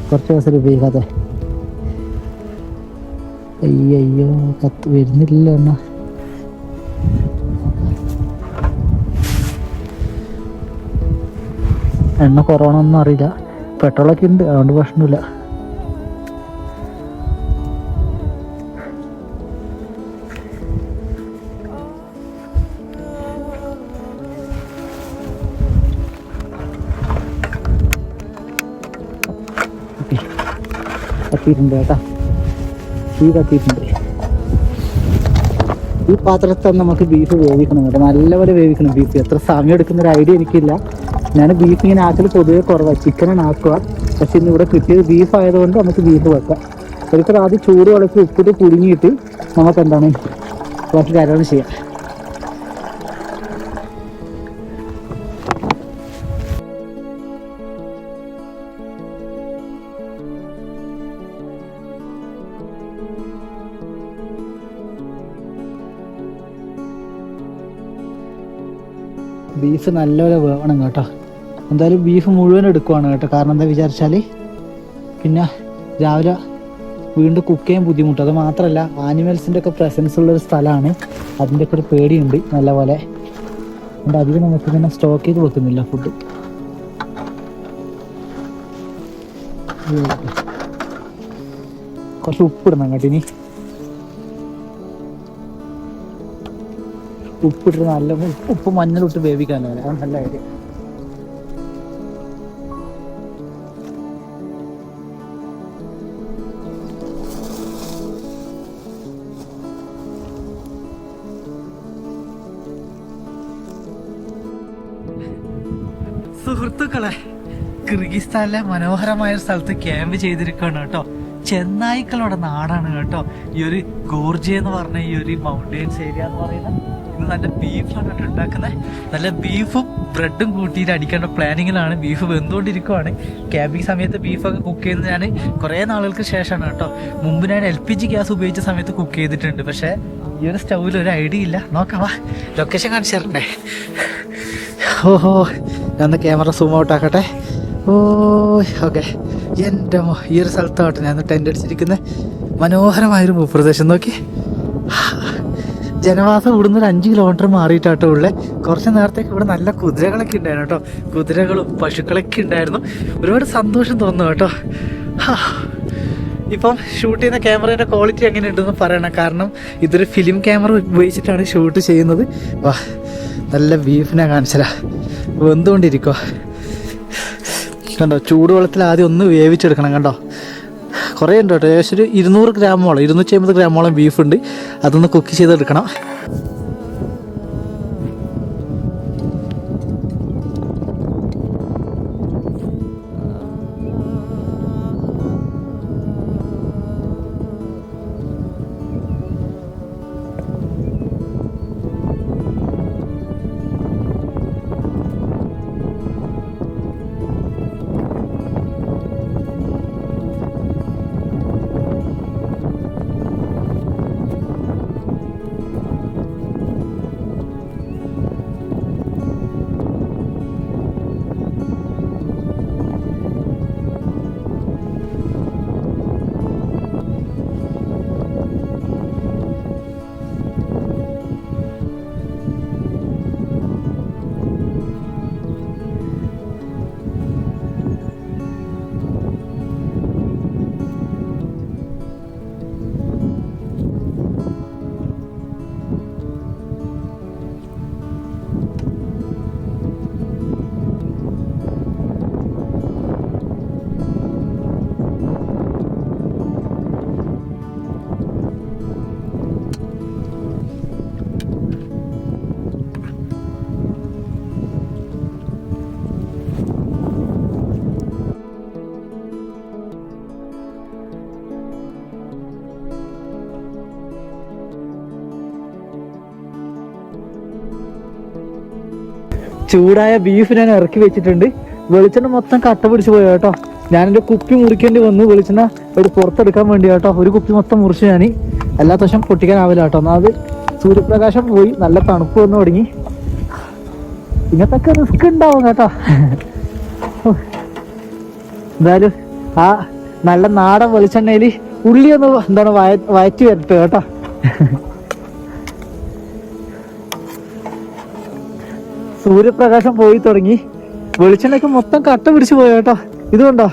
കുറച്ച് ദിവസം ഉപയോഗിക്കാതെ. അയ്യോ കത്ത് വരുന്നില്ല എണ്ണ. എണ്ണ കുറവണമെന്നൊന്നും അറിയില്ല. പെട്രോളൊക്കെ ഉണ്ട്, അതുകൊണ്ട് പ്രശ്നമില്ല. കത്തിയിട്ടുണ്ട് കേട്ടോ, തീ കത്തിയിട്ടുണ്ട്. ഈ പാത്രത്തിൽ നമുക്ക് ബീഫ് വേവിക്കണം കേട്ടോ, നല്ലപോലെ വേവിക്കണം ബീഫ്. എത്ര സമയം എടുക്കുന്നൊരു ഐഡിയ എനിക്കില്ല. ഞാൻ ബീഫ് ഇങ്ങനെ ആക്കൽ പൊതുവെ കുറവാണ്, ചിക്കനാണ് ആക്കുക. പക്ഷെ ഇന്ന് ഇവിടെ കിട്ടിയത് ബീഫ് ആയതുകൊണ്ട് നമുക്ക് ബീഫ് വെക്കാം. ഒരിക്കലും ആദ്യം ചൂട് വെള്ളത്തിൽ ഉപ്പിട്ട് പുഴുങ്ങിയിട്ട് നമുക്ക് എന്താണ് ബാക്കി കാര്യങ്ങൾ ചെയ്യാം. ബീഫ് നല്ലപോലെ വേവണം കേട്ടോ. എന്തായാലും ബീഫ് മുഴുവൻ എടുക്കുവാണ് കേട്ടോ. കാരണം എന്താ വിചാരിച്ചാൽ പിന്നെ രാവിലെ വീണ്ടും കുക്ക് ചെയ്യാൻ ബുദ്ധിമുട്ട്. അത് മാത്രമല്ല ആനിമൽസിൻ്റെ ഒക്കെ പ്രസൻസ് ഉള്ളൊരു സ്ഥലമാണ്, അതിൻ്റെ ഒക്കെ ഒരു പേടിയുണ്ട് നല്ലപോലെ. അതുകൊണ്ട് അധികം നമുക്ക് ഇങ്ങനെ സ്റ്റോക്ക് ചെയ്ത് വെക്കുന്നില്ല ഫുഡ്. കുറച്ച് ഉപ്പിടണം കേട്ടോ. ഇനി ഉപ്പിട്ട് നല്ല ഉപ്പ് മഞ്ഞളിട്ട് വേവിക്കാനോ, അത് നല്ല കാര്യം. സുഹൃത്തുക്കളെ, കിർഗിസ്ഥാനിലെ മനോഹരമായ ഒരു സ്ഥലത്ത് ക്യാമ്പ് ചെയ്തിരിക്കുകയാണ് കേട്ടോ. ചെന്നായ്ക്കളുടെ നാടാണ് കേട്ടോ ഈ ഒരു ഗോർജി എന്ന് പറഞ്ഞ ഈ ഒരു മൗണ്ടെയിൻസ് ഏരിയ എന്ന് പറയുന്നത്. ഇന്ന് നല്ല ബീഫാണ് കേട്ടോ ഉണ്ടാക്കുന്നത്. നല്ല ബീഫും ബ്രെഡും കൂട്ടിയിട്ട് അടിക്കേണ്ട പ്ലാനിങ്ങിലാണ്. ബീഫ് വെന്തുകൊണ്ടിരിക്കുവാണ്. ക്യാമ്പിങ് സമയത്ത് ബീഫൊക്കെ കുക്ക് ചെയ്യുന്നത് ഞാൻ കുറേ നാളുകൾക്ക് ശേഷമാണ് കേട്ടോ. മുമ്പ് ഞാൻ LPG ഗ്യാസ് ഉപയോഗിച്ച സമയത്ത് കുക്ക് ചെയ്തിട്ടുണ്ട്. പക്ഷേ ഈ ഒരു സ്റ്റൗവിൽ ഒരു ഐഡിയ ഇല്ല. നോക്കാവാ, ലൊക്കേഷൻ കാണിച്ചു തരണ്ടേ? ഓഹോ, ഞാൻ ക്യാമറ സൂം ഔട്ട് ആക്കട്ടെ. ഓ ഓക്കെ, എൻ്റെ ഈ ഒരു സ്ഥലത്താവട്ടെ ഞാൻ ടെൻ്റ് അടിച്ചിരിക്കുന്നത്. മനോഹരമായൊരു ഭൂപ്രദേശം നോക്കി. ജനവാസം ഇവിടുന്ന് ഒരു 5 കിലോമീറ്റർ മാറിയിട്ടാട്ടോ ഉള്ളത്. കുറച്ച് നേരത്തേക്ക് ഇവിടെ നല്ല കുതിരകളൊക്കെ ഉണ്ടായിരുന്നു കേട്ടോ. കുതിരകളും പശുക്കളൊക്കെ ഉണ്ടായിരുന്നു. ഒരുപാട് സന്തോഷം തോന്നുന്നു കേട്ടോ. ഇപ്പം ഷൂട്ട് ചെയ്യുന്ന ക്യാമറയുടെ ക്വാളിറ്റി എങ്ങനെ ഉണ്ടെന്ന് പറയണം. കാരണം ഇതൊരു ഫിലിം ക്യാമറ ഉപയോഗിച്ചിട്ടാണ് ഷൂട്ട് ചെയ്യുന്നത്. വാ, നല്ല ബീഫിനെ കാണിച്ചതാ, വെന്തുകൊണ്ടിരിക്കുക കണ്ടോ. ചൂടുവെള്ളത്തിൽ ആദ്യം ഒന്ന് വേവിച്ചെടുക്കണം കണ്ടോ. കുറേ ഉണ്ട് കേട്ടോ. ഏകദേശം ഒരു 200 ഗ്രാമോളം 250 ഗ്രാമോളം ബീഫുണ്ട്. അതൊന്ന് കുക്ക് ചെയ്തെടുക്കണം. ചൂടായ ബീഫ് ഞാൻ ഇറക്കി വെച്ചിട്ടുണ്ട്. വെളിച്ചെണ്ണ മൊത്തം കട്ട പിടിച്ച് പോയോ കേട്ടോ. ഞാനെൻ്റെ കുപ്പി മുറിക്കേണ്ടി വന്നു വെളിച്ചെണ്ണ പുറത്തെടുക്കാൻ വേണ്ടി കേട്ടോ. ഒരു കുപ്പി മൊത്തം മുറിച്ച് ഞാൻ എല്ലാ ദിവസം പൊട്ടിക്കാനാവില്ല കേട്ടോ. ഒന്നാമത് സൂര്യപ്രകാശം പോയി, നല്ല തണുപ്പ് വന്നു തുടങ്ങി. ഇങ്ങനത്തൊക്കെ റിസ്ക് ഉണ്ടാവും കേട്ടോ. എന്തായാലും ആ നല്ല നാടൻ വെളിച്ചെണ്ണയിൽ ഉള്ളി ഒന്ന് എന്താണ് വയറ്റി വരട്ടെ കേട്ടോ. സൂര്യപ്രകാശം പോയി തുടങ്ങി. വെളിച്ചെണ്ണയൊക്കെ മൊത്തം കട്ട പിടിച്ച് പോയോ കേട്ടോ. ഇതുകൊണ്ടോ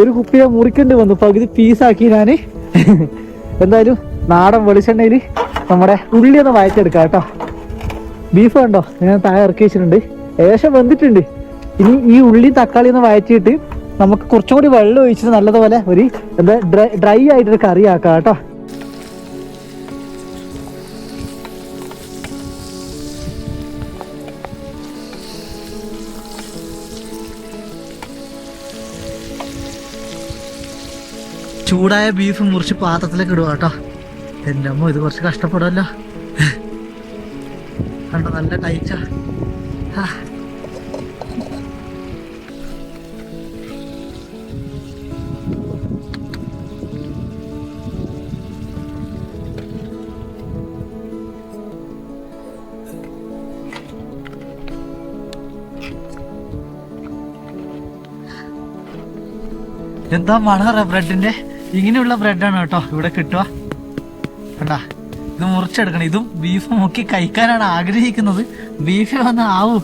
ഒരു കുപ്പിയെ മുറിക്കേണ്ടി വന്നു, പകുതി പീസാക്കി ഞാൻ. എന്തായാലും നാടൻ വെളിച്ചെണ്ണയിൽ നമ്മുടെ ഉള്ളി ഒന്ന് വയറ്റെടുക്കാം കേട്ടോ. ബീഫ് കണ്ടോ ഞാൻ താഴെ ഇറക്കി വെച്ചിട്ടുണ്ട്. ഏകദേശം വെന്തിട്ടുണ്ട്. ഇനി ഈ ഉള്ളി തക്കാളി ഒന്ന് വയറ്റിയിട്ട് നമുക്ക് കുറച്ചും കൂടി വെള്ളം ഒഴിച്ചിട്ട് നല്ലതുപോലെ ഒരു എന്താ ഡ്രൈ ആയിട്ടൊരു കറി ആക്കാം കേട്ടോ. ചൂടായ ബീഫ് മുറിച്ച് പാത്രത്തിലേക്ക് ഇടുക കേട്ടോ. എൻ്റെ അമ്മ, ഇത് കുറച്ച് കഷ്ടപ്പെടുമല്ലോ. കണ്ടോ നല്ല ടൈറ്റാ. എന്താ മണറ ബ്രെഡിന്റെ. ഇങ്ങനെയുള്ള ബ്രെഡാണ് കേട്ടോ ഇവിടെ കിട്ടുക. കണ്ടാ, ഇത് മുറിച്ചെടുക്കണം. ഇതും ബീഫ് മുക്കി കഴിക്കാനാണ് ആഗ്രഹിക്കുന്നത്. ബീഫ് വന്ന് ആവൂ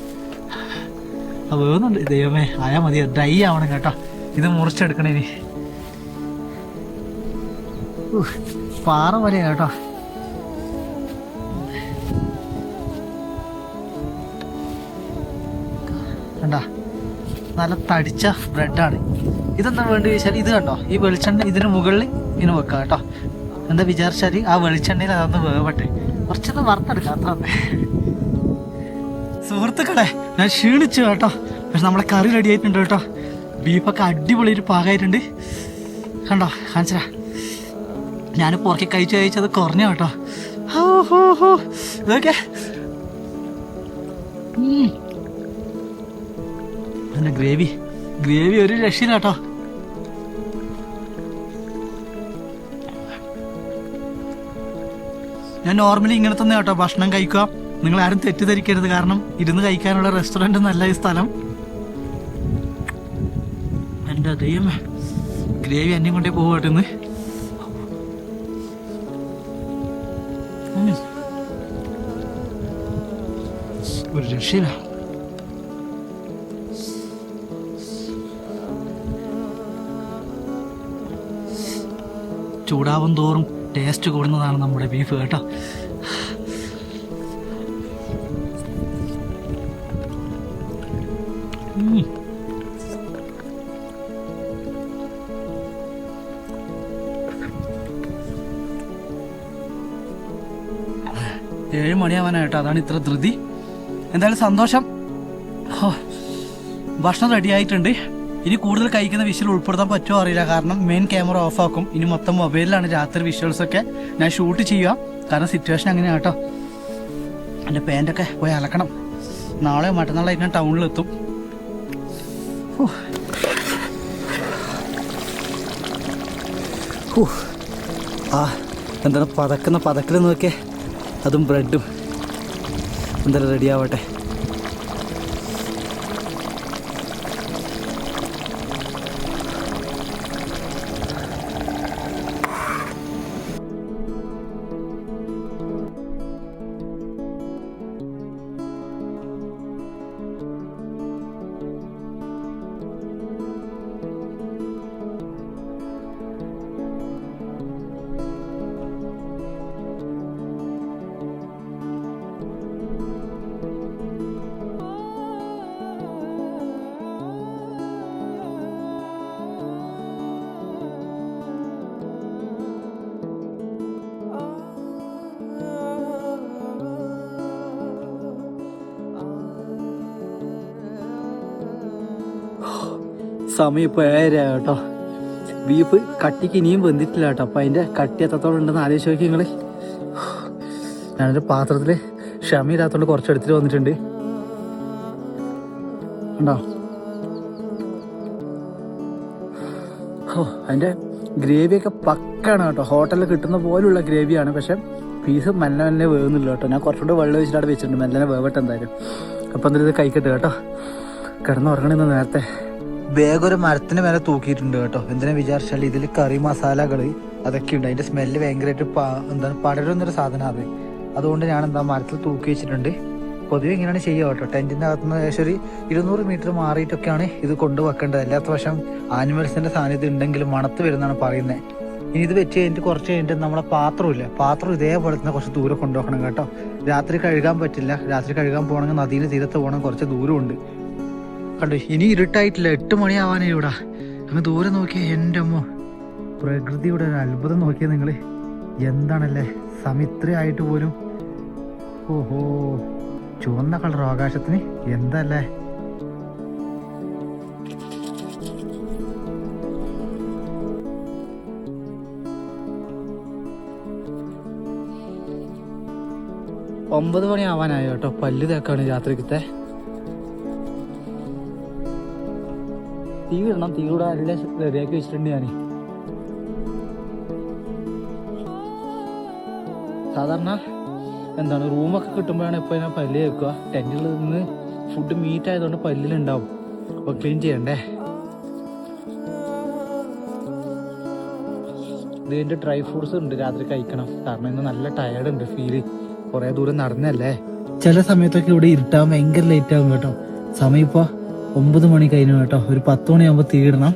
വേവുന്നുണ്ട്. ദൈവമേ, ആയാ മതി, ഡ്രൈ ആവണം കേട്ടോ. ഇത് മുറിച്ചെടുക്കണം. ഇനി പാറ പോലെയാ കേട്ടോ. കണ്ടാ നല്ല തടിച്ച ബ്രെഡാണ്. ഇതെന്താ വേണ്ടി ചോദിച്ചാൽ ഇത് കണ്ടോ, ഈ വെളിച്ചെണ്ണ ഇതിന് മുകളിൽ ഇങ്ങനെ വെക്കാം കേട്ടോ. എന്താ വിചാരിച്ചാൽ ആ വെളിച്ചെണ്ണയിൽ അതൊന്ന് വേവട്ടെ, കുറച്ചൊന്ന് വറുത്തെടുക്കാം അത്ര. സുഹൃത്തുക്കളെ ഞാൻ ക്ഷീണിച്ചു കേട്ടോ, പക്ഷെ നമ്മളെ കറി റെഡി ആയിട്ടുണ്ട് കേട്ടോ. ബീഫൊക്കെ അടിപൊളി ഒരു പാകമായിട്ടുണ്ട് കണ്ടോ, കാണിച്ചാ. ഞാനിപ്പോൾ ഉറക്കി കഴിച്ചത് കുറഞ്ഞു കേട്ടോ. ഇതൊക്കെ പിന്നെ ഗ്രേവി ഒരു രക്ഷയില്ല കേട്ടോ. ഞാൻ നോർമലി ഇങ്ങനെ തന്നെ കേട്ടോ ഭക്ഷണം കഴിക്കുക. നിങ്ങൾ ആരും തെറ്റിദ്ധരിക്കരുത്, കാരണം ഇരുന്ന് കഴിക്കാനുള്ള റെസ്റ്റോറൻറ്റ് നല്ല ഈ സ്ഥലം. എൻ്റെ ദൈവമേ, ഗ്രേവി എന്നെ കൊണ്ടേ പോകട്ടെ ഇന്ന്. ഒരു രക്ഷയില്ല. ചൂടാവും തോറും ടേസ്റ്റ് കൂടുന്നതാണ് നമ്മുടെ ബീഫ് കേട്ടോ. ഏഴ് മണിയാവാനായിട്ടോ, അതാണ് ഇത്ര ധൃതി. എന്തായാലും സന്തോഷം. ഭക്ഷണം റെഡി ആയിട്ടുണ്ട്. ഇനി കൂടുതൽ കഴിക്കുന്ന വിഷ്വൽ ഉൾപ്പെടുത്താൻ പറ്റുമോ അറിയില്ല, കാരണം മെയിൻ ക്യാമറ ഓഫ് ആക്കും. ഇനി മൊത്തം മൊബൈലിലാണ് രാത്രി വിഷ്വൽസൊക്കെ ഞാൻ ഷൂട്ട് ചെയ്യുക, കാരണം സിറ്റുവേഷൻ അങ്ങനെയാണ് കേട്ടോ. എൻ്റെ പാൻറ്റൊക്കെ പോയി അലക്കണം. നാളെ മറ്റന്നാളായിട്ട് ഞാൻ ടൗണിലെത്തും. എന്താണ് പതക്കൽ നോക്കിയേ, അതും ബ്രെഡും. എന്തായാലും റെഡി ആവട്ടെ. സമയം ഇപ്പോൾ 7:30 കേട്ടോ. ബീഫ് കട്ടിക്ക് ഇനിയും വെന്തിട്ടില്ല കേട്ടോ. അപ്പം അതിൻ്റെ കട്ടി എത്രത്തോളം ഉണ്ടെന്ന് ആലോചിച്ച് നോക്കി നിങ്ങൾ. ഞാനൊരു പാത്രത്തിൽ ക്ഷമയില്ലാത്തതുകൊണ്ട് കുറച്ച് എടുത്തിട്ട് വന്നിട്ടുണ്ട്. ഉണ്ടോ? അതിൻ്റെ ഗ്രേവിയൊക്കെ പക്കാണ് കേട്ടോ. ഹോട്ടലിൽ കിട്ടുന്ന പോലുള്ള ഗ്രേവിയാണ്. പക്ഷെ പീസ് മെല്ലെ വേവുന്നില്ല കേട്ടോ. ഞാൻ കുറച്ചുകൂടെ വെള്ളം ഒഴിച്ചിട്ട് അവിടെ വെച്ചിട്ടുണ്ട്. മെല്ലെ വേവട്ടെ എന്തായാലും. അപ്പം എന്തായാലും ഇത് കഴിക്കട്ടെ കേട്ടോ. കിടന്നുറങ്ങണമെന്ന് നേരത്തെ വേഗം ഒരു മരത്തിന് മേലെ തൂക്കിയിട്ടുണ്ട് കേട്ടോ. എന്തിനാ വിചാരിച്ചാൽ ഇതിൽ കറി മസാലകൾ അതൊക്കെ ഉണ്ട്. അതിൻ്റെ സ്മെല്ല് ഭയങ്കരമായിട്ട് പടരുന്നൊരു സാധനം അത്. അതുകൊണ്ട് ഞാൻ മരത്തിൽ തൂക്കി വെച്ചിട്ടുണ്ട്. പൊതുവെ ഇങ്ങനെയാണ് ചെയ്യുക കേട്ടോ. ടെൻറ്റിൻ്റെ അകത്തുനിന്ന് ഏകദേശം ഒരു 200 മീറ്റർ മാറിയിട്ടൊക്കെയാണ് ഇത് കൊണ്ടുവെക്കേണ്ടത്. അല്ലാത്ത പക്ഷം ആനിമൽസിൻ്റെ സാന്നിധ്യം ഉണ്ടെങ്കിലും മണത്ത് വരുന്നതാണ് പറയുന്നത്. ഇനി ഇത് വെച്ച് കഴിഞ്ഞിട്ട് കുറച്ച് കഴിഞ്ഞിട്ട് നമ്മളെ പാത്രം ഇതേപോലെ തന്നെ കുറച്ച് ദൂരെ കൊണ്ടുപോകണം കേട്ടോ. രാത്രി കഴുകാൻ പറ്റില്ല. രാത്രി കഴുകാൻ പോകണമെങ്കിൽ നദീൻ്റെ തീരത്ത് പോകണം, കുറച്ച് ദൂരമുണ്ട്. കണ്ടു, ഇനി ഇരുട്ടായിട്ടില്ല, 8 മണിയാവാനേ ഇവിടെ. അങ്ങ് ദൂരെ നോക്കിയാൽ എൻ്റെ അമ്മ, പ്രകൃതിയുടെ ഒരു അത്ഭുതം നോക്കിയാൽ നിങ്ങൾ. എന്താണല്ലേ സമിത്രയായിട്ട് പോലും. ഓഹോ, ചുവന്ന കളർ ആകാശത്തിന് എന്തല്ലേ. ഒമ്പത് മണി ആവാനായോ കേട്ടോ. പല്ല് തേക്കാണ് രാത്രിക്കത്തെ. തീ ഇടണം. തീ കൂടെ എല്ലാം റെഡിയാക്കി വെച്ചിട്ടുണ്ട് ഞാൻ. സാധാരണ റൂമൊക്കെ കിട്ടുമ്പോഴാണ് ഇപ്പോൾ ഞാൻ പല്ല് തേക്കുക. ടെൻറ്റിൽ നിന്ന് ഫുഡ് മീറ്റ് ആയതുകൊണ്ട് പല്ലിലുണ്ടാവും. അപ്പോൾ ക്ലീൻ ചെയ്യണ്ടേ. ഇതിൻ്റെ ഡ്രൈ ഫ്രൂട്ട്സ് ഉണ്ട്, രാത്രി കഴിക്കണം. കാരണം ഇന്ന് നല്ല ടയർഡുണ്ട് ഫീല്. കുറേ ദൂരം നടന്നല്ലേ. ചില സമയത്തൊക്കെ ഇവിടെ ഇരുട്ടാവും, ഭയങ്കര ലേറ്റ് ആവും കേട്ടോ. സമയം ഇപ്പോൾ 9 മണി കഴിഞ്ഞു കേട്ടോ. ഒരു 10 മണിയാകുമ്പോൾ തീയിടണം.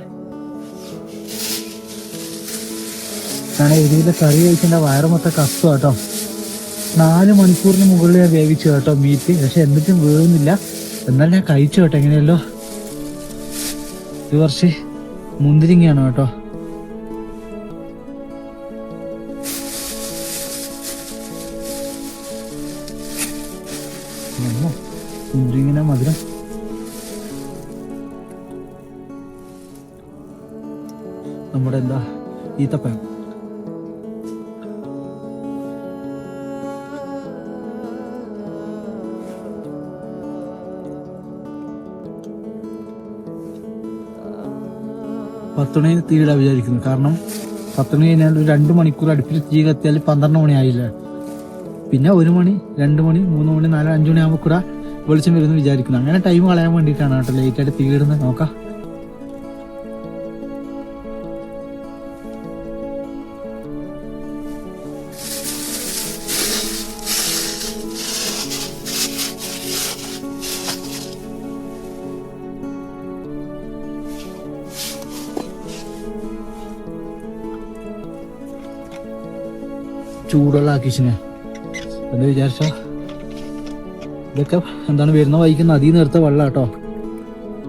ഞാൻ എരിയിലെ കറി കഴിച്ചെൻ്റെ വയറ് മൊത്തം കത്തുക കേട്ടോ. 4 മണിക്കൂറിന് മുകളിൽ ഞാൻ വേവിച്ചു കേട്ടോ മീറ്റ്. പക്ഷെ എന്നിട്ടും വേവുന്നില്ല. എന്നാലും ഞാൻ കഴിച്ചു കേട്ടോ എങ്ങനെയല്ലോ. ഇത് കുറച്ച് മുന്തിരിങ്ങയാണ് കേട്ടോ. മുന്തിരിങ്ങനെ മധുരം. നമ്മുടെ എന്താ ഈത്തപ്പഴം. പത്തുമണിന് തീയിടാൻ വിചാരിക്കുന്നു. കാരണം 10 മണി കഴിഞ്ഞാൽ ഒരു 2 മണിക്കൂർ അടുപ്പിൽ തീ കത്തിയാൽ 12 മണി ആയില്ല. പിന്നെ 1 മണി 2 മണി 3 മണി 4 5 മണി ആകുമ്പോൾ കൂടെ വെളിച്ചം വരുമെന്ന് വിചാരിക്കുന്നു. അങ്ങനെ ടൈം കളയാൻ വേണ്ടിയിട്ടാണ് കേട്ടോ ലേറ്റായിട്ട് തീയിടുന്നത്. നോക്കാം. ചൂടുള്ള ആക്കിച്ചിനെ എന്താ വിചാരിച്ച ഇതൊക്കെ എന്താണ് വരുന്ന വൈക്ക് നദി നേരത്തെ വെള്ളം കേട്ടോ.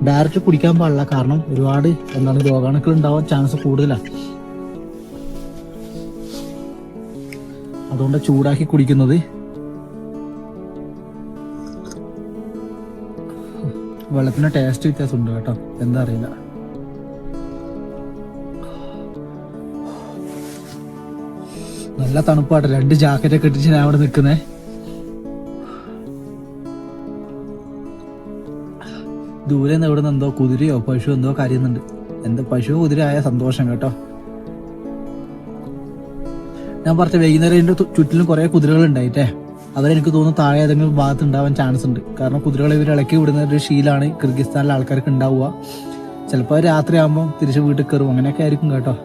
ഡയറക്റ്റ് കുടിക്കാൻ പാടില്ല. കാരണം ഒരുപാട് എന്താണ് രോഗാണുക്കൾ ഉണ്ടാവാൻ ചാൻസ് കൂടുതലാണ്. അതുകൊണ്ട് ചൂടാക്കി കുടിക്കുന്നത്. വെള്ളത്തിന് ടേസ്റ്റ് വ്യത്യാസമുണ്ട് കേട്ടോ. എന്താ അറിയില്ല. നല്ല തണുപ്പാട്ടെ. 2 ജാക്കറ്റൊക്കെ ഇട്ടിട്ട് ഞാൻ അവിടെ നിൽക്കുന്നേ. ദൂരെ നിന്ന് എവിടെ നിന്ന് എന്തോ കുതിരയോ പശു എന്തോ കരയുന്നുണ്ട്. എന്താ പശു കുതിര ആയ സന്തോഷം കേട്ടോ. ഞാൻ പറഞ്ഞ വൈകുന്നേരം എൻ്റെ ചുറ്റിലും കുറെ കുതിരകൾ ഉണ്ടായിട്ടേ. അവരെനിക്ക് തോന്നുന്നു താഴെ ഏതെങ്കിലും ഭാഗത്ത് ഉണ്ടാവാൻ ചാൻസ് ഉണ്ട്. കാരണം കുതിരകളെ ഇവർ ഇളക്കി വിടുന്ന ഒരു ശീലമാണ് കിർഗിസ്ഥാനിലെ ആൾക്കാർക്ക് ഉണ്ടാവുക. ചിലപ്പോൾ രാത്രി ആകുമ്പോൾ തിരിച്ച് വീട്ടിൽ കയറും. അങ്ങനെയൊക്കെ ആയിരിക്കും കേട്ടോ.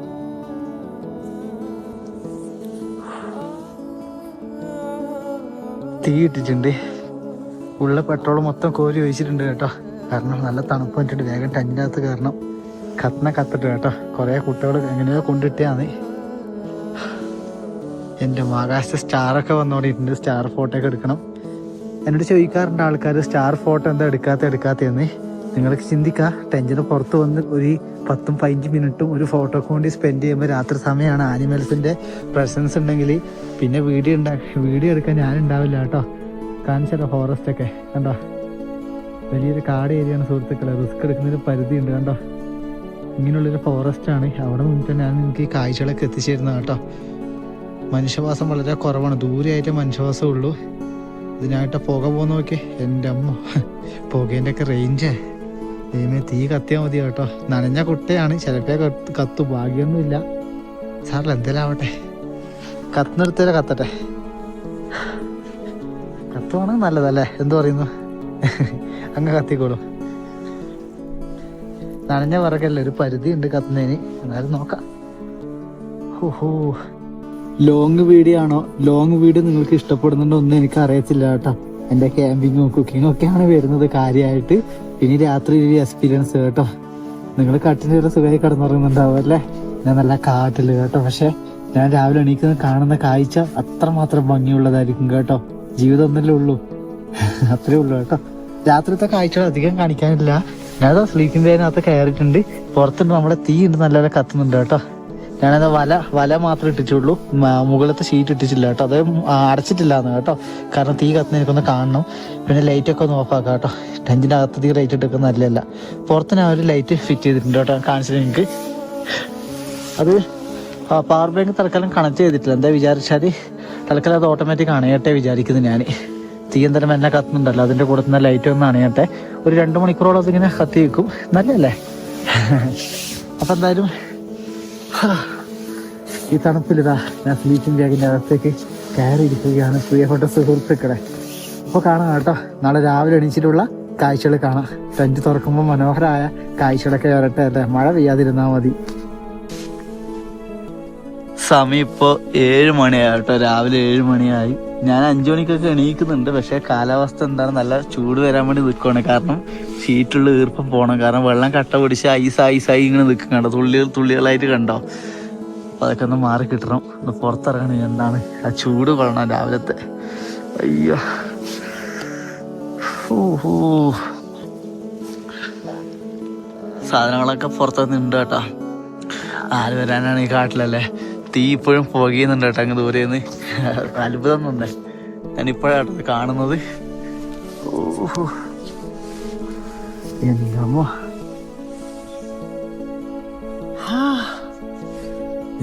തീ ഇട്ടിട്ടുണ്ട്. ഉള്ള പെട്രോൾ മൊത്തം കോരി ഒഴിച്ചിട്ടുണ്ട് കേട്ടോ. കാരണം നല്ല തണുപ്പ് പറ്റിയിട്ട് വേഗം ടെൻറ്റിനകത്ത് കയറണം. കത്തിട്ട് കേട്ടോ. കുറേ കുട്ടികൾ എങ്ങനെയോ കൊണ്ടിട്ടാണ്. എൻ്റെ ആകാശത്തെ സ്റ്റാറൊക്കെ വന്നോണ്ടിട്ടുണ്ട്. സ്റ്റാർ ഫോട്ടോ ഒക്കെ എടുക്കണം. എന്നോട് ചോദിക്കാറുണ്ട് ആൾക്കാർ സ്റ്റാർ ഫോട്ടോ എന്താ എടുക്കാത്തതെന്ന്. നിങ്ങൾക്ക് ചിന്തിക്കാം. ടെൻറ്റിന് പുറത്ത് വന്ന് ഒരു 10-15 മിനിറ്റും ഒരു ഫോട്ടോക്ക് വേണ്ടി സ്പെൻഡ് ചെയ്യുമ്പോൾ രാത്രി സമയമാണ്. ആനിമൽസിൻ്റെ പ്രസൻസ് ഉണ്ടെങ്കിൽ പിന്നെ വീഡിയോ എടുക്കാൻ ഞാനുണ്ടാവില്ല കേട്ടോ. കാണിച്ചാലോ ഫോറസ്റ്റൊക്കെ കണ്ടോ. വലിയൊരു കാട് ഏരിയയാണ് സുഹൃത്തുക്കളെ. റിസ്ക് എടുക്കുന്നൊരു പരിധിയുണ്ട് കണ്ടോ. ഇങ്ങനെയുള്ളൊരു ഫോറസ്റ്റാണ്. അവിടെ നിന്നിട്ട് ഞാൻ എനിക്ക് ഈ കാഴ്ചകളൊക്കെ എത്തിച്ചേരുന്നത് കേട്ടോ. മനുഷ്യവാസം വളരെ കുറവാണ്. ദൂരെയായിട്ട് മനുഷ്യവാസം ഉള്ളൂ. ഇതിനായിട്ട് പുക പോകുന്ന നോക്കി. എൻ്റെ അമ്മ പുകേൻ്റെ ഒക്കെ റേഞ്ചേ. ദൈവമേ തീ കത്തിയാൽ മതി കേട്ടോ. നനഞ്ഞ കുട്ടയാണ്. ചിലപ്പോൾ കത്തു. ഭാഗ്യമൊന്നുമില്ല. സാറിൽ എന്തെല്ലാം ആവട്ടെ. കത്തുന്നിടത്തേലെ കത്തട്ടെ. കത്തുവാണെങ്കിൽ നല്ലതല്ലേ. എന്തു പറയുന്നു. അങ്ങ് കത്തിക്കോളൂ. നനഞ്ഞ പറക്കല്ലേ. ഒരു പരിധി ഉണ്ട് കത്തുന്നതിന്. എന്നാലും നോക്കാം. ഓഹോ ലോങ് വീഡിയോ ആണോ? ലോങ് വീഡിയോ നിങ്ങൾക്ക് ഇഷ്ടപ്പെടുന്നുണ്ടോ ഒന്നും എനിക്ക് അറിയത്തില്ല കേട്ടോ. എൻ്റെ ക്യാമ്പിങ്ങും കുക്കിങ്ങും ഒക്കെയാണ് വരുന്നത് കാര്യമായിട്ട്. ഇനി രാത്രി ഒരു എക്സ്പീരിയൻസ് കേട്ടോ. നിങ്ങൾ കട്ടിൻ്റെ ഒരു സുഖമായി കിടന്നുറങ്ങുന്നുണ്ടാവും അല്ലേ. ഞാൻ നല്ല കാട്ടില് കേട്ടോ. പക്ഷെ ഞാൻ രാവിലെ എണീക്കുന്ന കാണുന്ന കാഴ്ച അത്രമാത്രം ഭംഗിയുള്ളതായിരിക്കും കേട്ടോ. ജീവിതം ഒന്നല്ലേ ഉള്ളൂ. അത്രേ ഉള്ളൂ കേട്ടോ. രാത്രിത്തെ കാഴ്ചകൾ അധികം കാണിക്കാനില്ല. ഞാനത് സ്ലീപ്പിംഗ് ബാഗിനകത്ത് കയറിയിട്ടുണ്ട്. പുറത്തുണ്ട് നമ്മുടെ തീ ഉണ്ട് നല്ലപോലെ കത്തുന്നുണ്ട് കേട്ടോ. ഞാനത് വല മാത്രമേ ഇട്ടിട്ടുള്ളൂ. മുകളിലത്തെ ഷീറ്റ് ഇട്ടിട്ടില്ല കേട്ടോ. അത് അടച്ചിട്ടില്ലാന്ന് കേട്ടോ. കാരണം തീ കത്തുന്ന എനിക്കൊന്ന് കാണണം. പിന്നെ ലൈറ്റൊക്കെ ഒന്ന് ഓഫാക്കാം കേട്ടോ. ടെൻറ്റിൻ്റെ അകത്ത് തീ ലൈറ്റ് ഇട്ടൊക്കെ നല്ലതല്ല. പുറത്ത് ഞാൻ ഒരു ലൈറ്റ് ഫിറ്റ് ചെയ്തിട്ടുണ്ട് കേട്ടോ. കാണിച്ചത് എനിക്ക് അത് പവർ ബാങ്ക് തൽക്കാലം കണക്ട് ചെയ്തിട്ടില്ല. എന്താ വിചാരിച്ചാൽ തൽക്കാലം അത് ഓട്ടോമാറ്റിക് അണയട്ടെ വിചാരിക്കുന്നത് ഞാൻ. തീ എന്തായാലും എന്നെ കത്തുന്നുണ്ടല്ലോ. അതിൻ്റെ കൂടെ തന്നെ ലൈറ്റ് ഒന്ന് അണയട്ടെ. ഒരു 2 മണിക്കൂറോളം അതിങ്ങനെ കത്തി വെക്കും. നല്ലല്ലേ. അപ്പം എന്തായാലും ഈ തണുപ്പിലിതാ ഞാൻ സ്ലീപ്പിംഗ് ബാഗിൻ്റെ അകത്തേക്ക് കയറിയിരിക്കുകയാണ് പ്രിയപ്പെട്ട സുഹൃത്തുക്കളെ. അപ്പോൾ കാണാം കേട്ടോ. നാളെ രാവിലെ എണീച്ചിട്ടുള്ള കാഴ്ചകൾ കാണാം. ടെൻറ്റ് തുറക്കുമ്പോൾ മനോഹരമായ കാഴ്ചകളൊക്കെ വരട്ടെ അല്ലേ. മഴ പെയ്യാതിരുന്നാൽ മതി. സമയം ഇപ്പോൾ 7 മണിയായി കേട്ടോ. രാവിലെ 7 മണിയായി. ഞാൻ 5 മണിക്കൊക്കെ എണീക്കുന്നുണ്ട്. പക്ഷേ കാലാവസ്ഥ എന്താണ് നല്ല ചൂട് വരാൻ വേണ്ടി നിൽക്കുകയാണ്. കാരണം ഷീറ്റുള്ള ഈർപ്പം പോകണം. കാരണം വെള്ളം കട്ട പിടിച്ച് ഐസായി ഇങ്ങനെ നിൽക്കും കണ്ടോ. തുള്ളികളായിട്ട് കണ്ടോ. അപ്പോൾ അതൊക്കെ ഒന്ന് മാറി കിട്ടണം. ഒന്ന് പുറത്തിറങ്ങണം. എന്താണ് ആ ചൂട് കൊള്ളണം രാവിലത്തെ. അയ്യോ ഓഹോ, സാധനങ്ങളൊക്കെ പുറത്തുനിന്ന് ഉണ്ട് കേട്ടോ. ആര് വരാനാണ് ഈ കാട്ടിലല്ലേ. തീ ഇപ്പോഴും പുകയുന്നുണ്ട് കേട്ടോ അങ്ങ് ദൂരേന്ന്. അത്ഭുതം തന്നെ ഞാനിപ്പോഴാട്ടോ കാണുന്നത്. ഓഹോ എന്താമോ,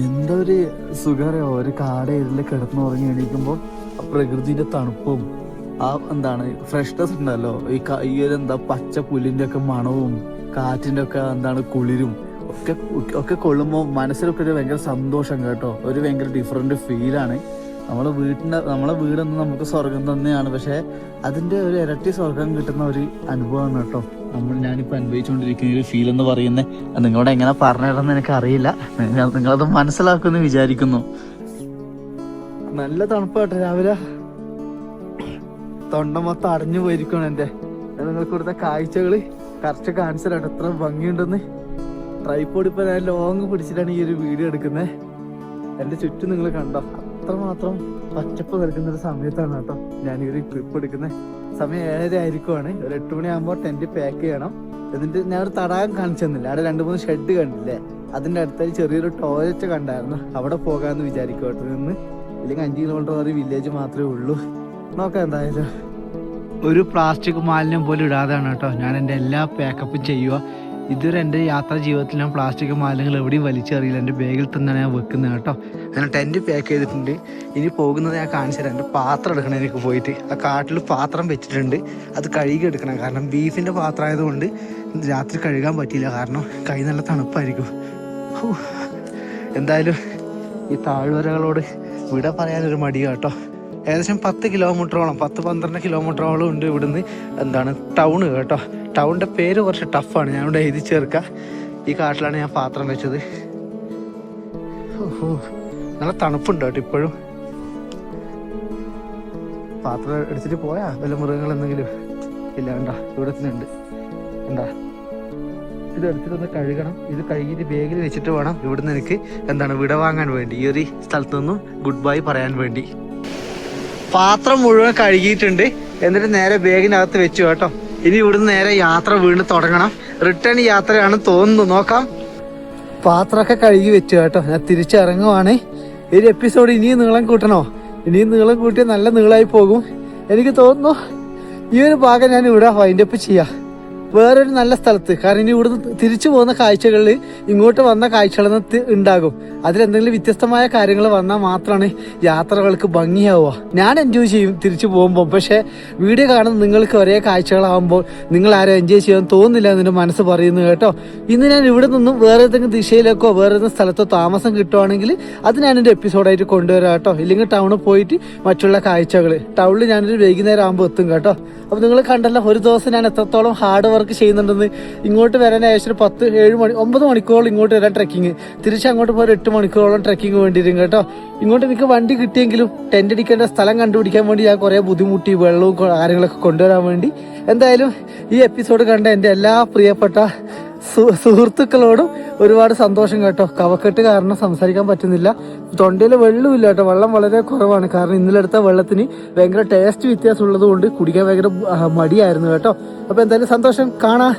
എന്താ ഒരു സുഖറിയോ ഒരു കാടേരിൽ കിടന്നുറങ്ങി എണീക്കുമ്പോൾ ആ പ്രകൃതിന്റെ തണുപ്പും ആ എന്താണ് ഫ്രഷ്നെസ് ഉണ്ടല്ലോ. ഈ ഒരു എന്താ പച്ച പുല്ലിന്റെ ഒക്കെ മണവും കാറ്റിന്റെ ഒക്കെ എന്താണ് കുളിരും ഒക്കെ കൊള്ളുമ്പോൾ മനസ്സിലൊക്കെ ഒരു ഭയങ്കര സന്തോഷം കേട്ടോ. ഒരു ഭയങ്കര ഡിഫറെന്റ് ഫീലാണ്. നമ്മളെ വീടൊന്നും നമുക്ക് സ്വർഗം തന്നെയാണ്, പക്ഷെ അതിന്റെ ഒരു ഇരട്ടി സ്വർഗം കിട്ടുന്ന ഒരു അനുഭവമാണ് കേട്ടോ ഞാനിപ്പോ അനുഭവിച്ചുകൊണ്ടിരിക്കുന്ന ഒരു ഫീൽ എന്ന് പറയുന്നത്. നിങ്ങളോട് എങ്ങനെ പറഞ്ഞിടന്ന് എനിക്ക് അറിയില്ല, നിങ്ങളത് മനസ്സിലാക്കുമെന്ന് വിചാരിക്കുന്നു. നല്ല തണുപ്പാട്ടെ രാവിലെ. തൊണ്ട മൊത്തം അടഞ്ഞു പോയിരിക്കണം എന്റെ. നിങ്ങൾക്ക് ഇവിടുത്തെ കാഴ്ചകള് കറക്റ്റ് കാണിച്ചാലോ എത്ര ഭംഗിയുണ്ടെന്ന്. ട്രൈപോഡ് ഇപ്പൊ ഞാൻ ലോങ് പിടിച്ചിട്ടാണ് ഈ ഒരു വീഡിയോ എടുക്കുന്നത്. എന്റെ ചുറ്റും നിങ്ങൾ കണ്ടോ, അത്രമാത്രം പച്ചപ്പ് നിൽക്കുന്ന ഒരു സമയത്താണ് കേട്ടോ ഞാൻ ഈ ഒരു ക്ലിപ്പ് എടുക്കുന്നത്. സമയം 7:30 ആയിരിക്കുവാണ്. ഒരു 8 മണിയാകുമ്പോൾ ടെന്റ് പാക്ക് ചെയ്യണം. എന്നിട്ട് ഞാൻ ഒരു തടാകം കാണിച്ചു തന്നില്ല, അവിടെ 2-3 ഷെഡ് കണ്ടില്ലേ, അതിന്റെ അടുത്തായി ചെറിയൊരു ടോയ്ലറ്റ് കണ്ടായിരുന്നു. അവിടെ പോകാമെന്ന് വിചാരിക്കും നിന്ന്. ഇല്ലെങ്കിൽ 5 കിലോമീറ്റർ വരെ വില്ലേജ് മാത്രമേ ഉള്ളൂ. നോക്കാം എന്തായാലും. ഒരു പ്ലാസ്റ്റിക് മാലിന്യം പോലും ഇടാതെയാണ് കേട്ടോ ഞാൻ എൻ്റെ എല്ലാ പാക്കപ്പും ചെയ്യുക. ഇതുവരെ എൻ്റെ യാത്രാ ജീവിതത്തിൽ ഞാൻ പ്ലാസ്റ്റിക് മാലിന്യങ്ങൾ എവിടെയും വലിച്ചെറിയില്ല. എൻ്റെ ബാഗിൽ തന്നെയാണ് ഞാൻ വെക്കുന്നത് കേട്ടോ. ഞാൻ ടെൻറ്റ് പാക്ക് ചെയ്തിട്ടുണ്ട്. ഇനി പോകുന്നത് ഞാൻ കാണിച്ചു തരാം. എൻ്റെ പാത്രം എടുക്കണം. എനിക്ക് പോയിട്ട് ആ കാട്ടിൽ പാത്രം വെച്ചിട്ടുണ്ട്, അത് കഴുകി എടുക്കണം. കാരണം ബീഫിൻ്റെ പാത്രം ആയതുകൊണ്ട് രാത്രി കഴുകാൻ പറ്റിയില്ല, കാരണം കൈ നല്ല തണുപ്പായിരിക്കും. എന്തായാലും ഈ താഴ്വരകളോട് വിട പറയാനൊരു മടി കേട്ടോ. ഏകദേശം 10 കിലോമീറ്ററോളം 10-12 കിലോമീറ്ററോളം ഉണ്ട് ഇവിടുന്ന് എന്താണ് ടൗണ് കേട്ടോ. ടൗണിൻ്റെ പേര് കുറച്ച് ടഫാണ്, ഞാൻ ഇവിടെ എഴുതി ചേർക്കാം. ഈ കാട്ടിലാണ് ഞാൻ പാത്രം വെച്ചത്. ഓഹോ നല്ല തണുപ്പുണ്ട് കേട്ടോ ഇപ്പോഴും. പാത്രം എടുത്തിട്ട് പോയാ വല്ല മൃഗങ്ങൾ എന്തെങ്കിലും ഇല്ല. കണ്ടാ ഇവിടെ തന്നെ ഉണ്ട്. എന്താ ഇത് എടുത്തിട്ടൊന്ന് കഴുകണം. ഇത് കഴുകിയിട്ട് ബാഗിൽ വെച്ചിട്ട് വേണം ഇവിടുന്ന് എനിക്ക് എന്താണ് വിട വാങ്ങാൻ വേണ്ടി, ഈ ഒരു സ്ഥലത്തു നിന്നും ഗുഡ് ബൈ പറയാൻ വേണ്ടി. പാത്രം മുഴുവൻ കഴുകിയിട്ടുണ്ട്. എന്നിട്ട് നേരെ ബാഗിനകത്ത് വെച്ചു കേട്ടോ. ഇനി ഇവിടുന്ന് നേരെ യാത്ര വീണ്ടും തുടങ്ങണം. റിട്ടേൺ യാത്രയാണ് തോന്നുന്നു, നോക്കാം. പാത്രമൊക്കെ കഴുകി വെച്ചു കേട്ടോ. ഞാൻ തിരിച്ചിറങ്ങുവാണ്. ഒരു എപ്പിസോഡ് ഇനിയും നീളം കൂട്ടണോ? ഇനിയും നീളം കൂട്ടിയാൽ നല്ല നീളമായി പോകും എനിക്ക് തോന്നുന്നു. ഈ ഒരു ഭാഗം ഞാൻ ഇവിടെ വൈൻഡപ്പ് ചെയ്യാം വേറൊരു നല്ല സ്ഥലത്ത്. കാരണം ഇനി ഇവിടുന്ന് തിരിച്ചു പോകുന്ന കാഴ്ചകളിൽ ഇങ്ങോട്ട് വന്ന കാഴ്ചകളെന്ന് ഉണ്ടാകും. അതിലെന്തെങ്കിലും വ്യത്യസ്തമായ കാര്യങ്ങൾ വന്നാൽ മാത്രമാണ് യാത്രകൾക്ക് ഭംഗിയാവുക. ഞാൻ എൻജോയ് ചെയ്യും തിരിച്ചു പോകുമ്പോൾ, പക്ഷേ വീഡിയോ കാണുന്ന നിങ്ങൾക്ക് ഒരേ കാഴ്ചകളാകുമ്പോൾ നിങ്ങൾ ആരും എൻജോയ് ചെയ്യാൻ തോന്നുന്നില്ല എന്നെ മനസ്സ് പറയുന്നു കേട്ടോ. ഇന്ന് ഞാൻ ഇവിടെ നിന്നും വേറെ ഏതെങ്കിലും ദിശയിലേക്കോ വേറെ ഏതെങ്കിലും സ്ഥലത്തോ താമസം കിട്ടുവാണെങ്കിൽ അത് ഞാൻ എൻ്റെ എപ്പിസോഡായിട്ട് കൊണ്ടുവരാം കേട്ടോ. ഇല്ലെങ്കിൽ ടൗണിൽ പോയിട്ട് മറ്റുള്ള കാഴ്ചകൾ. ടൗണിൽ ഞാനൊരു വൈകുന്നേരം ആകുമ്പോൾ എത്തും കേട്ടോ. അപ്പോൾ നിങ്ങൾ കണ്ടല്ലോ ഒരു ദിവസം ഞാൻ എത്രത്തോളം ഹാർഡ് വർക്ക് ചെയ്യുന്നുണ്ടെന്ന്. ഇങ്ങോട്ട് വരാൻ ഏകദേശം 9 മണിക്കൂറോളം ഇങ്ങോട്ട് വരാൻ ട്രെക്കിങ്, തിരിച്ചങ്ങോട്ട് പോയി 8 മണിക്കൂറോളം ട്രെക്കിങ് വേണ്ടിയിരുന്നു കേട്ടോ. ഇങ്ങോട്ട് എനിക്ക് വണ്ടി കിട്ടിയെങ്കിലും ടെൻ്റ് അടിക്കേണ്ട സ്ഥലം കണ്ടുപിടിക്കാൻ വേണ്ടി ഞാൻ കുറേ ബുദ്ധിമുട്ടി, വെള്ളവും കാര്യങ്ങളൊക്കെ കൊണ്ടുവരാൻ വേണ്ടി. എന്തായാലും ഈ എപ്പിസോഡ് കണ്ട എൻ്റെ എല്ലാ പ്രിയപ്പെട്ട സുഹൃത്തുക്കളോടും ഒരുപാട് സന്തോഷം കേട്ടോ. കവക്കെട്ട് കാരണം സംസാരിക്കാൻ പറ്റുന്നില്ല. തൊണ്ടയിൽ വെള്ളമില്ല കേട്ടോ, വെള്ളം വളരെ കുറവാണ്. കാരണം ഇന്നലെ എടുത്ത വെള്ളത്തിന് ഭയങ്കര ടേസ്റ്റ് വ്യത്യാസം ഉള്ളത് കൊണ്ട് കുടിക്കാൻ ഭയങ്കര മടിയായിരുന്നു കേട്ടോ. അപ്പോൾ എന്തായാലും സന്തോഷം, കാണാം.